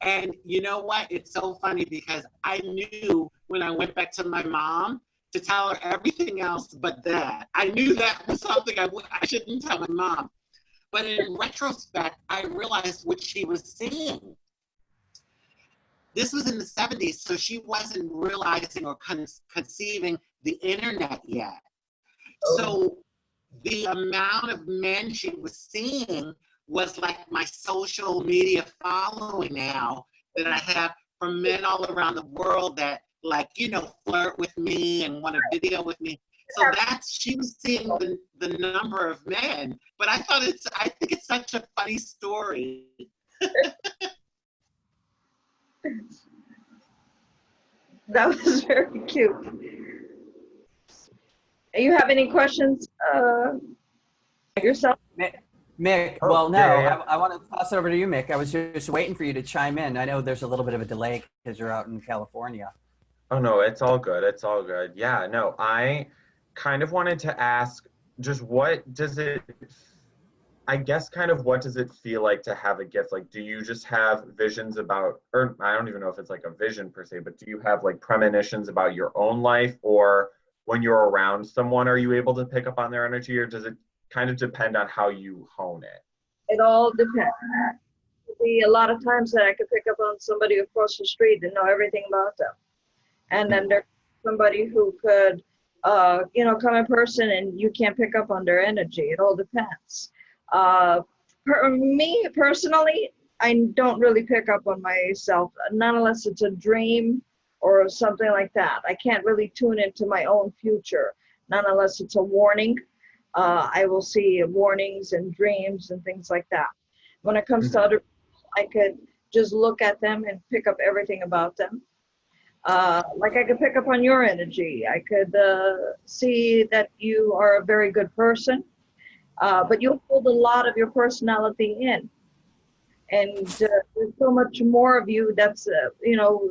And you know what? It's so funny because I knew when I went back to my mom to tell her everything else but that. I knew that was something I shouldn't tell my mom. But in retrospect, I realized what she was seeing. This was in the 70s, so she wasn't realizing or conceiving the internet yet. So the amount of men she was seeing was like my social media following now that I have from men all around the world that, like, you know, flirt with me and want a video with me. So she was seeing the number of men. But I think it's such a funny story. That was very cute. Do you have any questions yourself? Mick, well, no, yeah. I want to toss it over to you, Mick. I was just waiting for you to chime in. I know there's a little bit of a delay because you're out in California. Oh, no, it's all good. It's all good. Yeah, no, I kind of wanted to ask just what does it feel like to have a gift? Like, do you just have visions about, or I don't even know if it's like a vision per se, but do you have like premonitions about your own life, or when you're around someone, are you able to pick up on their energy, or does it kind of depend on how you hone it? It all depends. A lot of times that I could pick up on somebody across the street and know everything about them. And then there's somebody who could, you know, come in person and you can't pick up on their energy. It all depends. For me personally, I don't really pick up on myself, not unless it's a dream or something like that. I can't really tune into my own future, not unless it's a warning. I will see warnings and dreams and things like that. When it comes to other people, I could just look at them and pick up everything about them. Like I could pick up on your energy. I could see that you are a very good person, but you hold a lot of your personality in. And there's so much more of you that's, you know,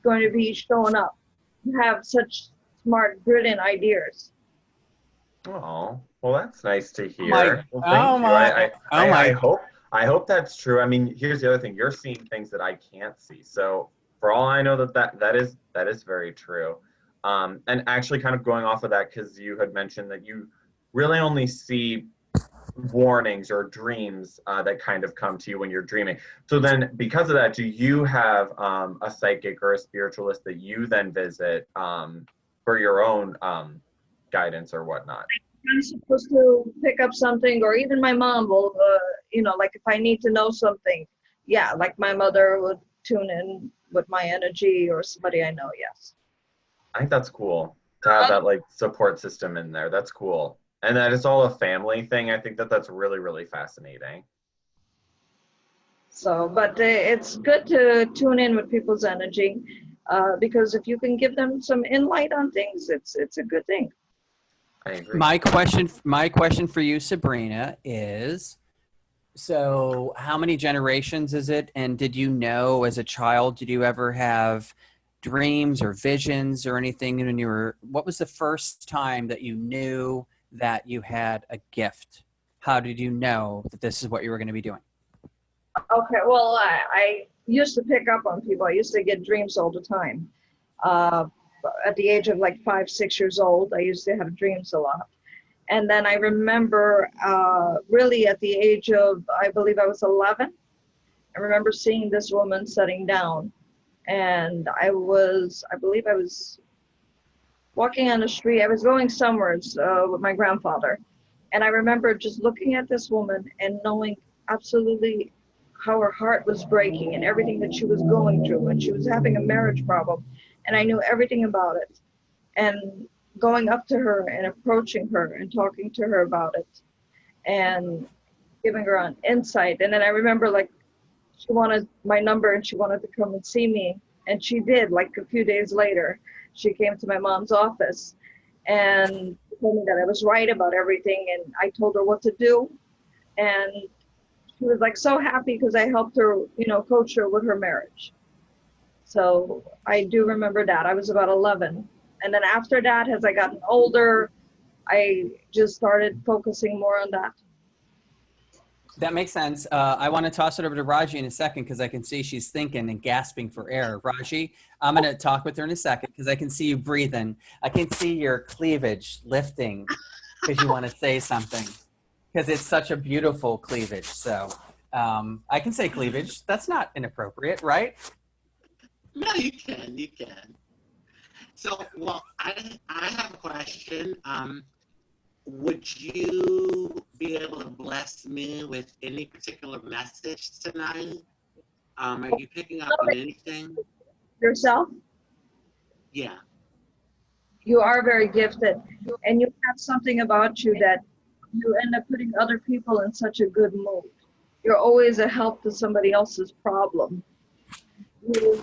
going to be showing up. You have such smart, brilliant ideas. Oh, well, that's nice to hear. Well, thank you. I hope that's true. I mean, here's the other thing. You're seeing things that I can't see. So for all I know, that is very true. And actually kind of going off of that, because you had mentioned that you really only see warnings or dreams that kind of come to you when you're dreaming. So then because of that, do you have a psychic or a spiritualist that you then visit for your own guidance or whatnot? I'm supposed to pick up something, or even my mom will, you know, like if I need to know something, yeah, like my mother would tune in with my energy, or somebody I know, yes. I think that's cool to have that like support system in there. That's cool. And that it's all a family thing. I think that's really, really fascinating. So, but it's good to tune in with people's energy, because if you can give them some insight on things, it's a good thing. I agree. My question for you, Sabrina, is, so how many generations is it? And did you know as a child, did you ever have dreams or visions or anything when you were, what was the first time that you knew that you had a gift? How did you know that this is what you were going to be doing? Okay, well, I used to pick up on people. I used to get dreams all the time. At the age of like 5, 6 years old, I used to have dreams a lot. And then I remember really at the age of, I believe I was 11, I remember seeing this woman sitting down. And I believe I was walking on the street. I was going somewhere with my grandfather. And I remember just looking at this woman and knowing absolutely how her heart was breaking and everything that she was going through. And she was having a marriage problem. And I knew everything about it. And going up to her and approaching her and talking to her about it and giving her an insight. And then I remember like she wanted my number and she wanted to come and see me. And she did, like a few days later. She came to my mom's office and told me that I was right about everything. And I told her what to do. And she was like so happy because I helped her, coach her with her marriage. So I do remember that. I was about 11. And then after that, as I gotten older, I just started focusing more on that. That makes sense. I want to toss it over to Rajee in a second because I can see she's thinking and gasping for air. Rajee, I'm going to talk with her in a second because I can see you breathing. I can see your cleavage lifting because you want to say something because it's such a beautiful cleavage. So I can say cleavage. That's not inappropriate, right? No, you can. So, well, I have a question. Would you be able to bless me with any particular message tonight? Are you picking up on anything? Yourself? Yeah. You are very gifted, and you have something about you that you end up putting other people in such a good mood. You're always a help to somebody else's problem. You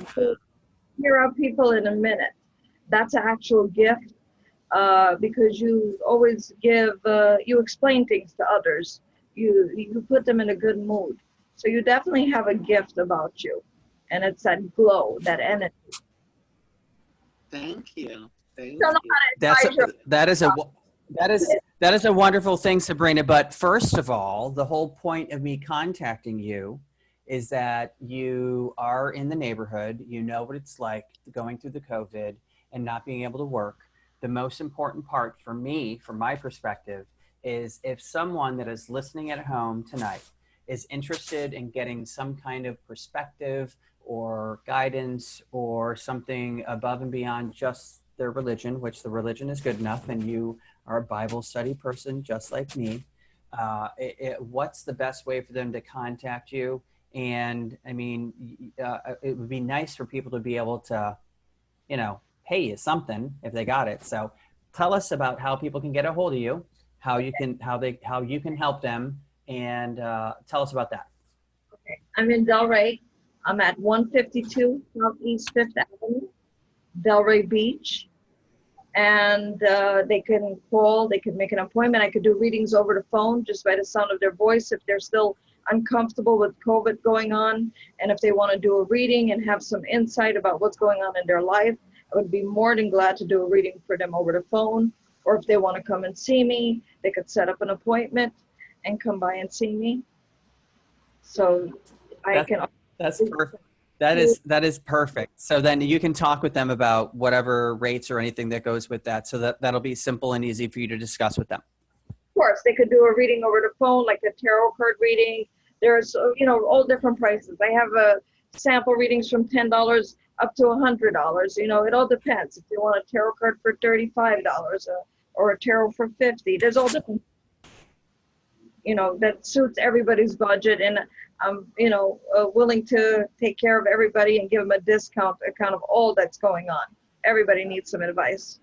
hear out people in a minute. That's an actual gift. Because you always you explain things to others. You put them in a good mood. So you definitely have a gift about you. And it's that glow, that energy. Thank you. That is a wonderful thing, Sabrina. But first of all, the whole point of me contacting you is that you are in the neighborhood. You know what it's like going through the COVID and not being able to work. The most important part for me, from my perspective, is if someone that is listening at home tonight is interested in getting some kind of perspective or guidance or something above and beyond just their religion, which the religion is good enough, and you are a Bible study person just like me, what's the best way for them to contact you? And I mean, it would be nice for people to be able to, pay you something if they got it. So tell us about how people can get a hold of you, how you can help them, and tell us about that. Okay. I'm in Delray. I'm at 152 Southeast 5th Avenue, Delray Beach. And they can call, they can make an appointment. I could do readings over the phone just by the sound of their voice if they're still uncomfortable with COVID going on. And if they want to do a reading and have some insight about what's going on in their life, I would be more than glad to do a reading for them over the phone. Or if they want to come and see me, they could set up an appointment and come by and see me. So that's perfect. That is perfect. So then you can talk with them about whatever rates or anything that goes with that. So that'll be simple and easy for you to discuss with them. Of course, they could do a reading over the phone, like a tarot card reading. There's, all different prices. I have sample readings from $10 up to $100. It all depends. If you want a tarot card for $35 or a tarot for $50, there's all different. That suits everybody's budget, and I'm, willing to take care of everybody and give them a discount of all that's going on. Everybody needs some advice.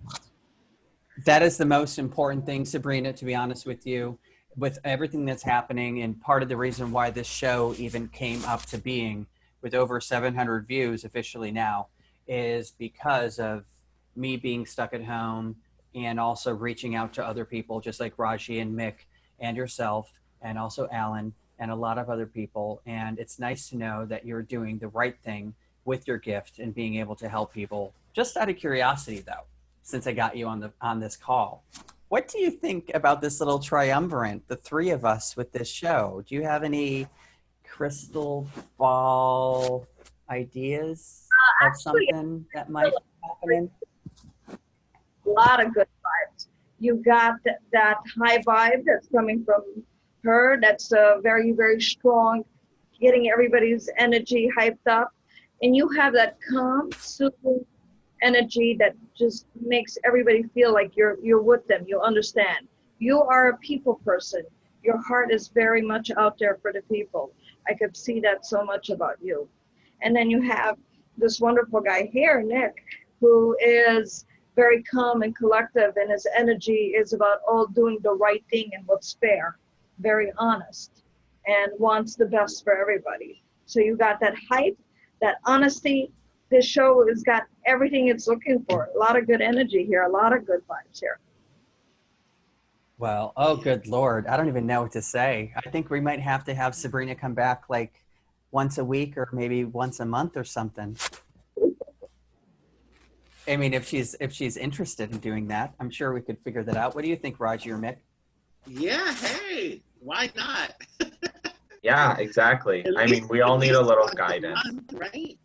That is the most important thing, Sabrina, to be honest with you, with everything that's happening. And part of the reason why this show even came up to being with over 700 views officially now is because of me being stuck at home and also reaching out to other people just like Rajee and Mick and yourself and also Alan and a lot of other people. And it's nice to know that you're doing the right thing with your gift and being able to help people. Just out of curiosity though, since I got you on this call, what do you think about this little triumvirate, the three of us with this show? Do you have any crystal ball ideas of something that might happen? A lot of good vibes. You got that high vibe that's coming from her. That's very, very strong, getting everybody's energy hyped up. And you have that calm, soothing energy that just makes everybody feel like you're with them. You understand. You are a people person. Your heart is very much out there for the people. I could see that so much about you. And then you have this wonderful guy here, Nick, who is very calm and collective, and his energy is about all doing the right thing and what's fair, very honest, and wants the best for everybody. So you got that hype, that honesty. This show has got everything it's looking for. A lot of good energy here, a lot of good vibes here. Well, oh, good Lord. I don't even know what to say. I think we might have to have Sabrina come back like once a week or maybe once a month or something. I mean, if she's interested in doing that, I'm sure we could figure that out. What do you think, Rajee or Mick? Yeah, hey, why not? Yeah, exactly. I mean, we all need a little guidance. Right?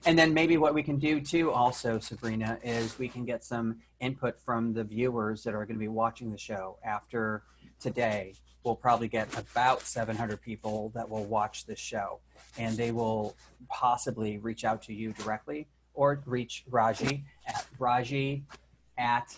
And then maybe what we can do too also, Sabrina, is we can get some input from the viewers that are going to be watching the show after today. We'll probably get about 700 people that will watch this show, and they will possibly reach out to you directly or reach Rajee at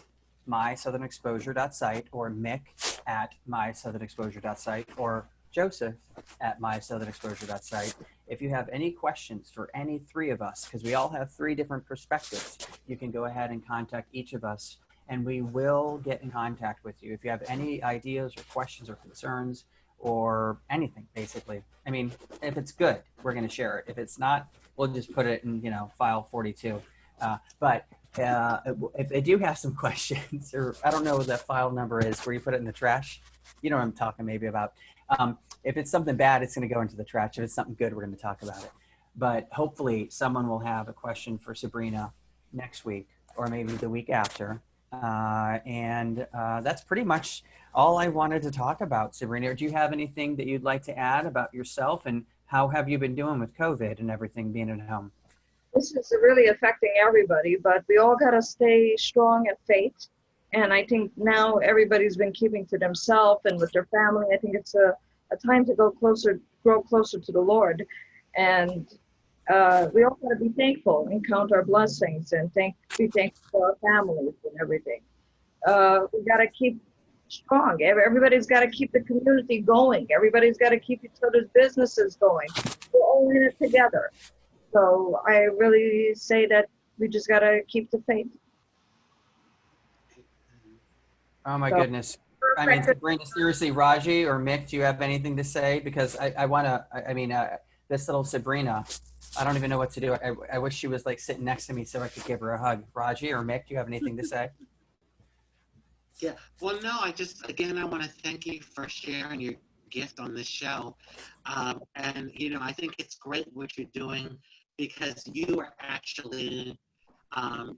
mySouthernExposure.site or Mick at mySouthernExposure.site or Joseph at mySouthernExposure.site. If you have any questions for any three of us, because we all have three different perspectives, you can go ahead and contact each of us and we will get in contact with you. If you have any ideas or questions or concerns or anything, basically. I mean, if it's good, we're going to share it. If it's not, we'll just put it in, file 42. But if they do have some questions, or I don't know what that file number is where you put it in the trash, you know what I'm talking maybe about. If it's something bad, it's going to go into the trash. If it's something good, we're going to talk about it. But hopefully someone will have a question for Sabrina next week or maybe the week after. That's pretty much all I wanted to talk about, Sabrina. Do you have anything that you'd like to add about yourself, and how have you been doing with COVID and everything being at home? This is really affecting everybody, but we all got to stay strong and faith. And I think now everybody's been keeping to themselves and with their family. I think it's a time to grow closer to the Lord. And we all got to be thankful and count our blessings and be thankful for our families and everything. We got to keep strong. Everybody's got to keep the community going. Everybody's got to keep each other's businesses going. We're all in it together. So I really say that we just got to keep the faith. Oh my goodness. I mean, Sabrina, seriously, Rajee or Mick, do you have anything to say? Because I want to, this little Sabrina, I don't even know what to do. I wish she was like sitting next to me so I could give her a hug. Rajee or Mick, do you have anything to say? Yeah, well, no, I want to thank you for sharing your gift on this show. And, I think it's great what you're doing because you are actually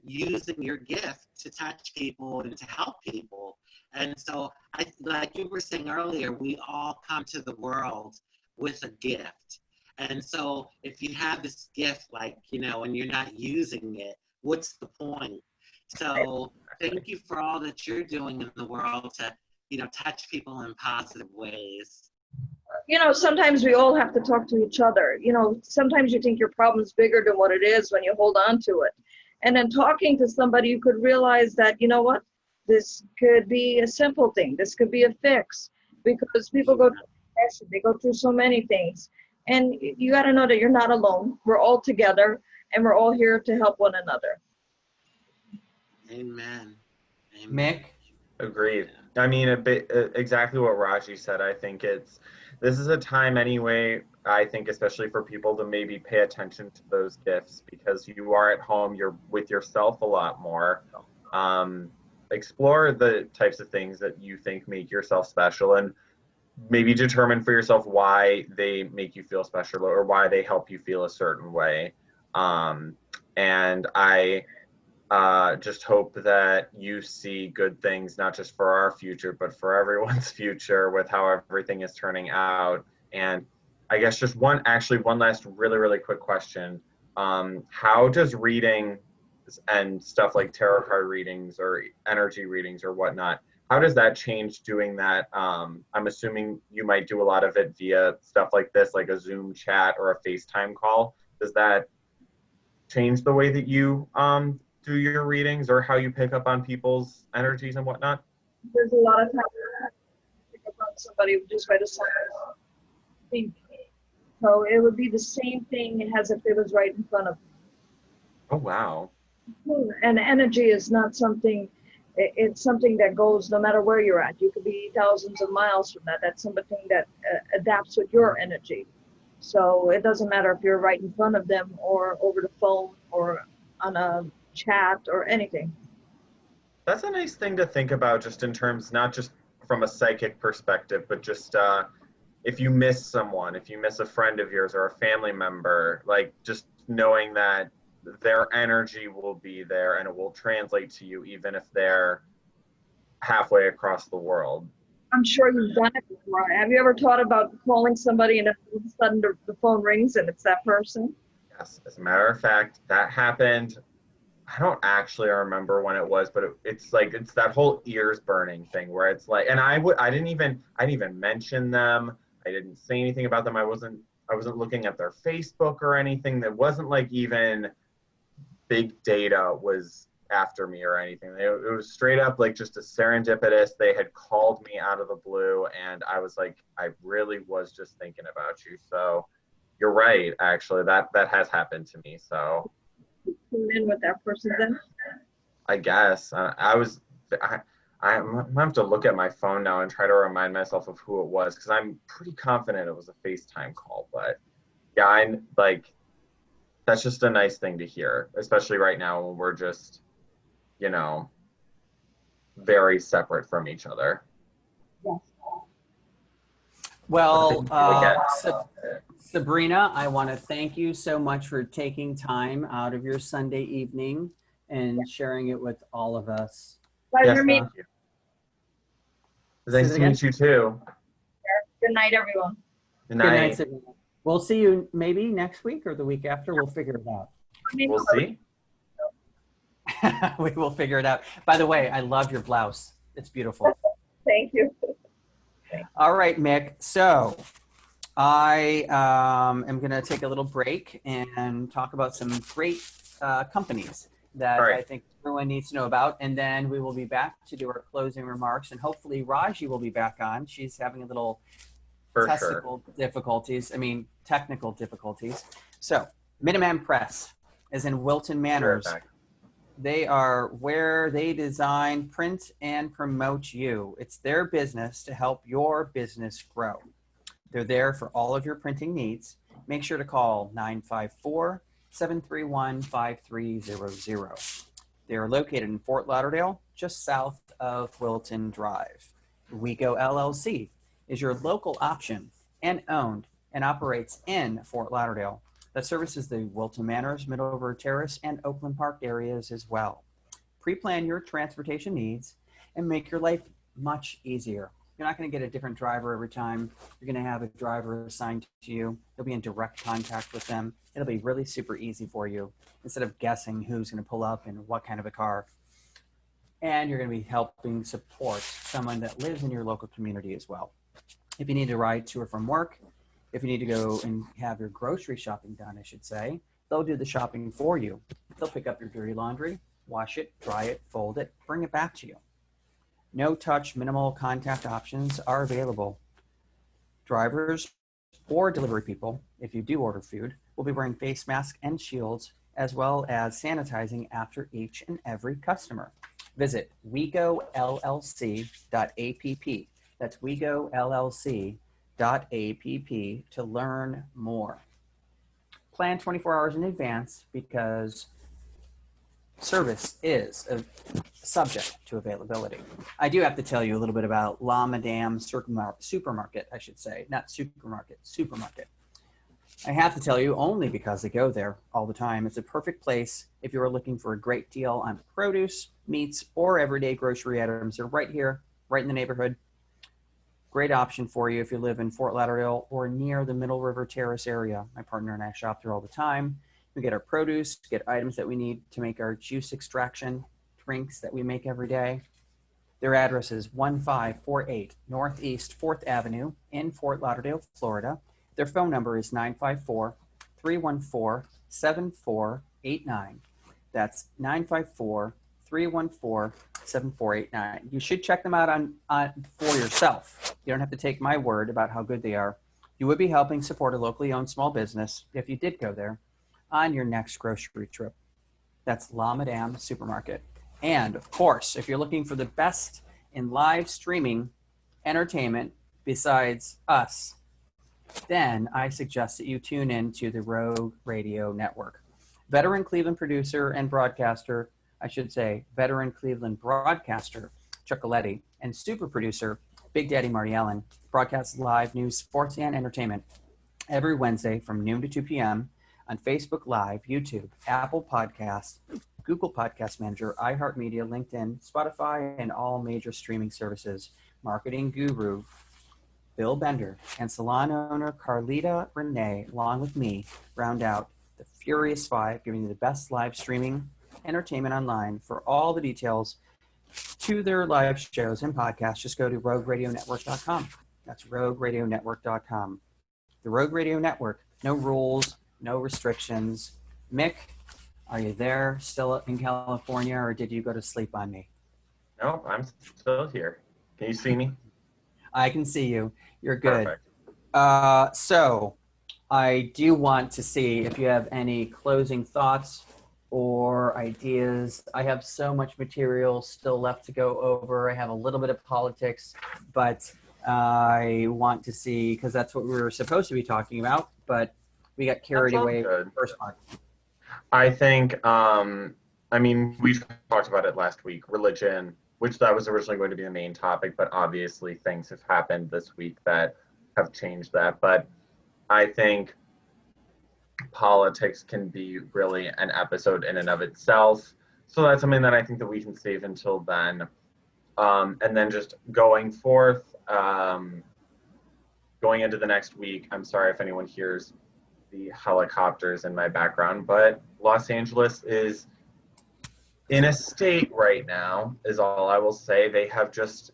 using your gift to touch people and to help people. And so, like you were saying earlier, we all come to the world with a gift. And so if you have this gift, and you're not using it, what's the point? So thank you for all that you're doing in the world to, touch people in positive ways. Sometimes we all have to talk to each other. Sometimes you think your problem's bigger than what it is when you hold on to it. And then talking to somebody, you could realize that, this could be a simple thing. This could be a fix, because people go through depression. They go through so many things. And you got to know that you're not alone. We're all together, and we're all here to help one another. Amen. Mick? Agreed. I mean, exactly what Rajee said. I think this is a time anyway, I think, especially for people to maybe pay attention to those gifts, because you are at home, you're with yourself a lot more. Explore the types of things that you think make yourself special, and maybe determine for yourself why they make you feel special or why they help you feel a certain way. And I just hope that you see good things, not just for our future, but for everyone's future with how everything is turning out. And I guess just one last really, really quick question. How does reading and stuff like tarot card readings or energy readings or whatnot, how does that change doing that? I'm assuming you might do a lot of it via stuff like this, like a Zoom chat or a FaceTime call. Does that change the way that you do your readings or how you pick up on people's energies and whatnot? There's a lot of times I pick up on somebody just by the signs. So it would be the same thing as if it was right in front of me. Oh, wow. And energy is not something, it's something that goes no matter where you're at. You could be thousands of miles from that. That's something that adapts with your energy. So it doesn't matter if you're right in front of them or over the phone or on a chat or anything. That's a nice thing to think about, just in terms, not just from a psychic perspective, but just if you miss someone, if you miss a friend of yours or a family member, like just knowing that their energy will be there and it will translate to you even if they're halfway across the world. I'm sure you've done it before. Have you ever thought about calling somebody and then all of a sudden the phone rings and it's that person? Yes, as a matter of fact, that happened. I don't actually remember when it was, but it's like it's that whole ears burning thing where it's like, and I didn't even mention them. I didn't say anything about them. I wasn't looking at their Facebook or anything. That wasn't like even big data was after me or anything. It was straight up like just a serendipitous. They had called me out of the blue, and I was like, I really was just thinking about you. So you're right, actually, that has happened to me. So Tune in with that person then? I guess I'm gonna have to look at my phone now and try to remind myself of who it was, because I'm pretty confident it was a FaceTime call. But yeah, I'm like, that's just a nice thing to hear, especially right now when we're just, you know, very separate from each other. Yes. Well, Again. Sabrina, I want to thank you so much for taking time out of your Sunday evening and sharing it with all of us. Pleasure Yes, meeting thank you. Nice to meet you too. you. Good night, everyone. Good Good night, night. Sabrina. We'll see you maybe next week or the week after. We'll figure it out. We'll see. We will figure it out. By the way, I love your blouse. It's beautiful. Thank you. All right, Mick. So I am going to take a little break and talk about some great companies that Right. I think everyone needs to know about. And then we will be back to do our closing remarks. And hopefully Rajee will be back on. She's having a little technical difficulties. So Minuteman Press is in Wilton Manors. Sure. They are where they design, print, and promote you. It's their business to help your business grow. They're there for all of your printing needs. Make sure to call 954-731-5300. They are located in Fort Lauderdale, just south of Wilton Drive. WeGo LLC is your local option and owned and operates in Fort Lauderdale. That services the Wilton Manors, Middle Terrace, and Oakland Park areas as well. Pre-plan your transportation needs and make your life much easier. You're not going to get a different driver every time. You're going to have a driver assigned to you. You'll be in direct contact with them. It'll be really super easy for you instead of guessing who's going to pull up and what kind of a car. And you're going to be helping support someone that lives in your local community as well. If you need to ride to or from work, if you need to go and have your grocery shopping done, I should say, they'll do the shopping for you. They'll pick up your dirty laundry, wash it, dry it, fold it, bring it back to you. No touch, minimal contact options are available. Drivers or delivery people, if you do order food, will be wearing face masks and shields, as well as sanitizing after each and every customer. Visit WeGoLLC.app. That's WeGoLLC.app to learn more. Plan 24 hours in advance because service is subject to availability. I do have to tell you a little bit about La Madame Supermarket, I should say, not supermarket, supermarket. I have to tell you only because I go there all the time. It's a perfect place if you are looking for a great deal on produce, meats, or everyday grocery items. They're right here, right in the neighborhood. Great option for you if you live in Fort Lauderdale or near the Middle River Terrace area. My partner and I shop there all the time. We get our produce, get items that we need to make our juice extraction drinks that we make every day. Their address is 1548 Northeast 4th Avenue in Fort Lauderdale, Florida. Their phone number is 954-314-7489. That's 954-314-7489. You should check them out on for yourself. You don't have to take my word about how good they are. You would be helping support a locally owned small business if you did go there on your next grocery trip. That's La Madame Supermarket. And of course, if you're looking for the best in live streaming entertainment besides us, then I suggest that you tune in to the Rogue Radio Network. Veteran Cleveland producer and broadcaster, veteran Cleveland broadcaster, Chuck Coletti, and super producer, Big Daddy Marty Allen, broadcasts live news, sports, and entertainment every Wednesday from noon to 2 p.m. on Facebook Live, YouTube, Apple Podcasts, Google Podcast Manager, iHeartMedia, LinkedIn, Spotify, and all major streaming services. Marketing guru Bill Bender and salon owner Carlita Renee, along with me, round out the Furious Five, giving you the best live streaming entertainment online. For all the details to their live shows and podcasts, just go to rogueradionetwork.com. That's rogueradionetwork.com. The Rogue Radio Network, no rules, no restrictions. Mick, are you there still in California, or did you go to sleep on me? No, I'm still here. Can you see me? I can see you. You're good. Perfect. So I do want to see if you have any closing thoughts or ideas. I have so much material still left to go over. I have a little bit of politics, but I want to see, because that's what we were supposed to be talking about, but we got carried away with the first part. I think, we talked about it last week, religion, which that was originally going to be the main topic, but obviously things have happened this week that have changed that. But I think politics can be really an episode in and of itself. So that's something that I think that we can save until then. And then just going forth, going into the next week, I'm sorry if anyone hears the helicopters in my background, but Los Angeles is in a state right now, is all I will say. They have just,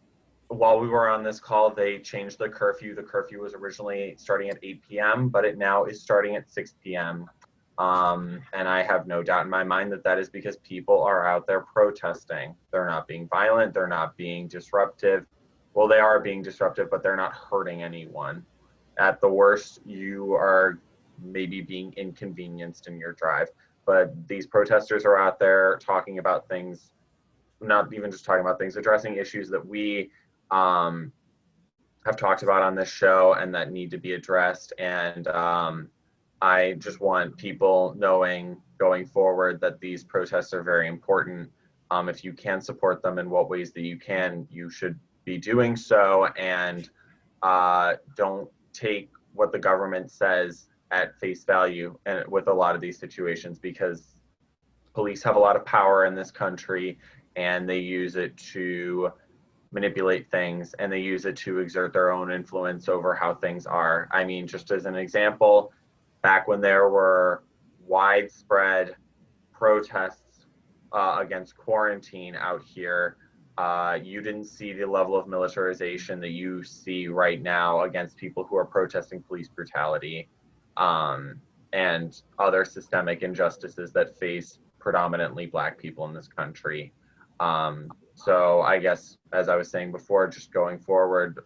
while we were on this call, they changed the curfew. The curfew was originally starting at 8 p.m., but it now is starting at 6 p.m. And I have no doubt in my mind that that is because people are out there protesting. They're not being violent. They're not being disruptive. Well, they are being disruptive, but they're not hurting anyone. At the worst, you are maybe being inconvenienced in your drive. But these protesters are out there talking about things, not even just talking about things, addressing issues that we have talked about on this show and that need to be addressed. And I just want people knowing going forward that these protests are very important. If you can support them in what ways that you can, you should be doing so. And don't take what the government says at face value and with a lot of these situations, because police have a lot of power in this country and they use it to manipulate things and they use it to exert their own influence over how things are. I mean, just as an example, back when there were widespread protests against quarantine out here, you didn't see the level of militarization that you see right now against people who are protesting police brutality and other systemic injustices that face predominantly Black people in this country. So I guess, as I was saying before, just going forward,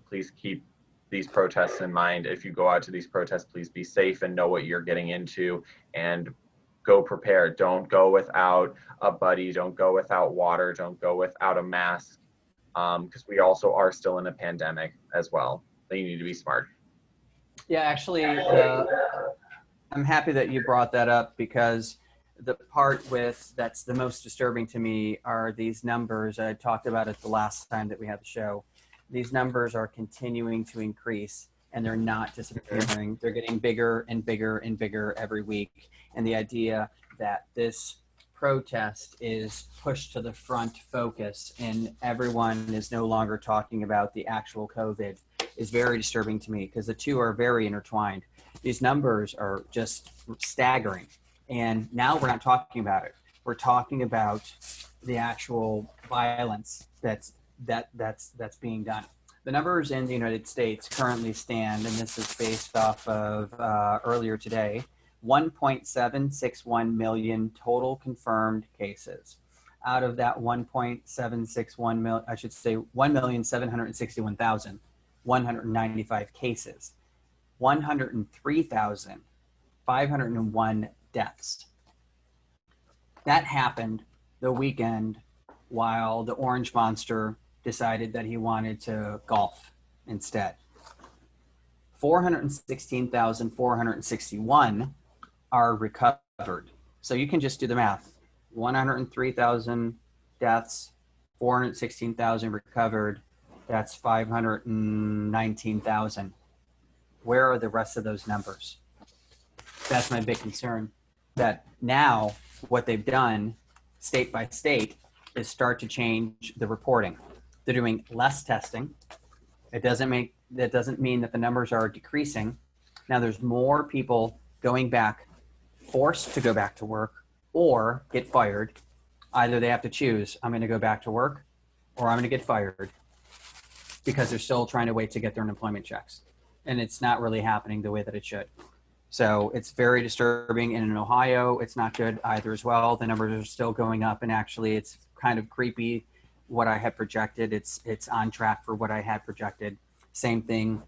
please keep these protests in mind. If you go out to these protests, please be safe and know what you're getting into and go prepared. Don't go without a buddy. Don't go without water. Don't go without a mask, because we also are still in a pandemic as well. So you need to be smart. Yeah, actually, I'm happy that you brought that up, because the part that's the most disturbing to me are these numbers. I talked about it the last time that we had the show. These numbers are continuing to increase and they're not disappearing. They're getting bigger and bigger and bigger every week. And the idea that this protest is pushed to the front focus and everyone is no longer talking about the actual COVID is very disturbing to me, because the two are very intertwined. These numbers are just staggering. And now we're not talking about it. We're talking about the actual violence that's being done. The numbers in the United States currently stand, and this is based off of earlier today, 1.761 million total confirmed cases. Out of that 1.761 million, I should say 1,761,195 cases, 103,501 deaths. That happened the weekend while the Orange Monster decided that he wanted to golf instead. 416,461 are recovered. So you can just do the math. 103,000 deaths, 416,000 recovered. That's 519,000. Where are the rest of those numbers? That's my big concern. That now what they've done state by state is start to change the reporting. They're doing less testing. That doesn't mean that the numbers are decreasing. Now there's more people going back, forced to go back to work or get fired. Either they have to choose, I'm going to go back to work or I'm going to get fired, because they're still trying to wait to get their unemployment checks. And it's not really happening the way that it should. So it's very disturbing. And in Ohio, it's not good either as well. The numbers are still going up, and actually it's kind of creepy what I had projected. It's on track for what I had projected. Same thing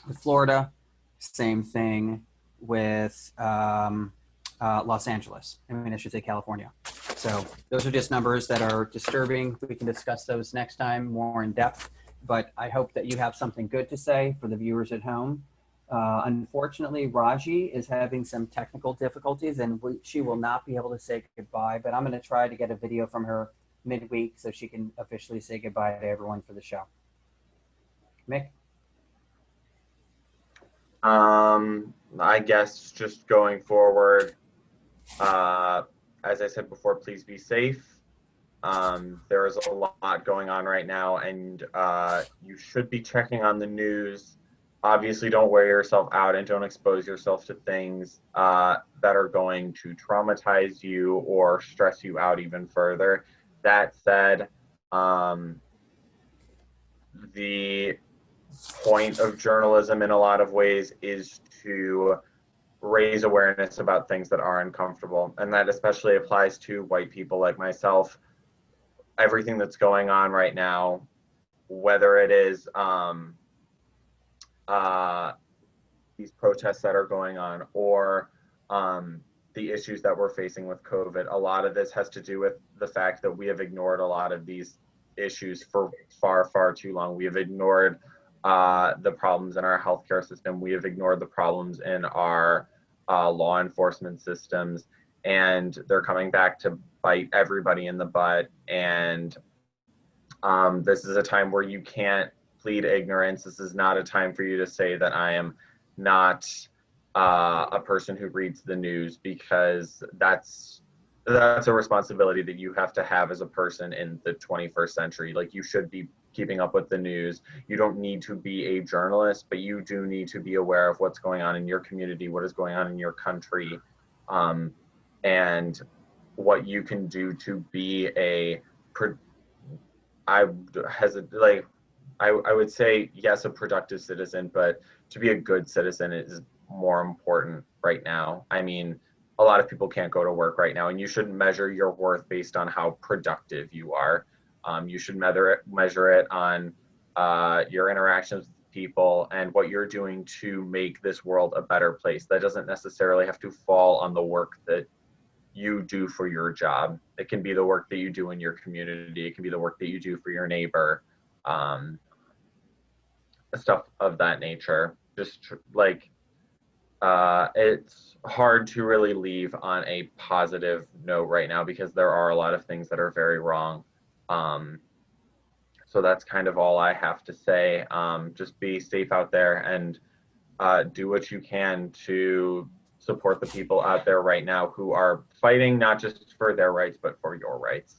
with Florida, same thing with Los Angeles. I mean, I should say California. So those are just numbers that are disturbing. We can discuss those next time more in depth, but I hope that you have something good to say for the viewers at home. Unfortunately, Rajee is having some technical difficulties, and she will not be able to say goodbye, but I'm going to try to get a video from her midweek so she can officially say goodbye to everyone for the show. Mick? I guess just going forward, as I said before, please be safe. There is a lot going on right now, and you should be checking on the news. Obviously, don't wear yourself out and don't expose yourself to things that are going to traumatize you or stress you out even further. That said, the point of journalism in a lot of ways is to raise awareness about things that are uncomfortable. And that especially applies to white people like myself. Everything that's going on right now, whether it is these protests that are going on or the issues that we're facing with COVID, a lot of this has to do with the fact that we have ignored a lot of these issues for far, far too long. We have ignored the problems in our healthcare system. We have ignored the problems in our law enforcement systems, and they're coming back to bite everybody in the butt. And this is a time where you can't plead ignorance. This is not a time for you to say that I am not a person who reads the news, because that's a responsibility that you have to have as a person in the 21st century. Like, you should be keeping up with the news. You don't need to be a journalist, but you do need to be aware of what's going on in your community, what is going on in your country, and what you can do to be I would say, yes, a productive citizen, but to be a good citizen is more important right now. I mean, a lot of people can't go to work right now, and you shouldn't measure your worth based on how productive you are. You should measure it on your interactions with people and what you're doing to make this world a better place. That doesn't necessarily have to fall on the work that you do for your job. It can be the work that you do in your community. It can be the work that you do for your neighbor, stuff of that nature. Just like, it's hard to really leave on a positive note right now, because there are a lot of things that are very wrong. So that's kind of all I have to say. Just be safe out there, and do what you can to support the people out there right now who are fighting not just for their rights, but for your rights.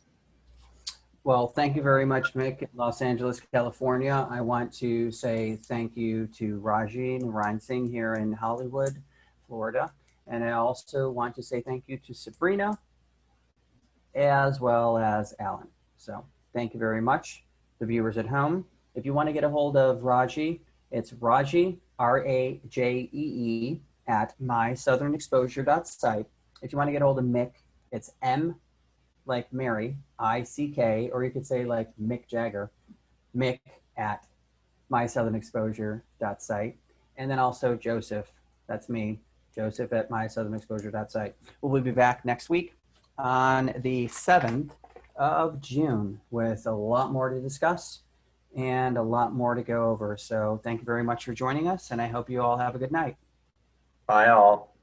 Well, thank you very much, Mick, in Los Angeles, California. I want to say thank you to Rajee Narinesingh here in Hollywood, Florida. And I also want to say thank you to Sabrina, as well as Alan. So thank you very much, the viewers at home. If you want to get a hold of Rajee, it's Rajee, R-A-J-E-E, at mySouthernExposure.site. If you want to get a hold of Mick, it's M like Mary, I-C-K, or you could say like Mick Jagger, Mick at mySouthernExposure.site. And then also Joseph, that's me, Joseph at mySouthernExposure.site. We'll be back next week on the 7th of June with a lot more to discuss and a lot more to go over. So thank you very much for joining us, and I hope you all have a good night. Bye all.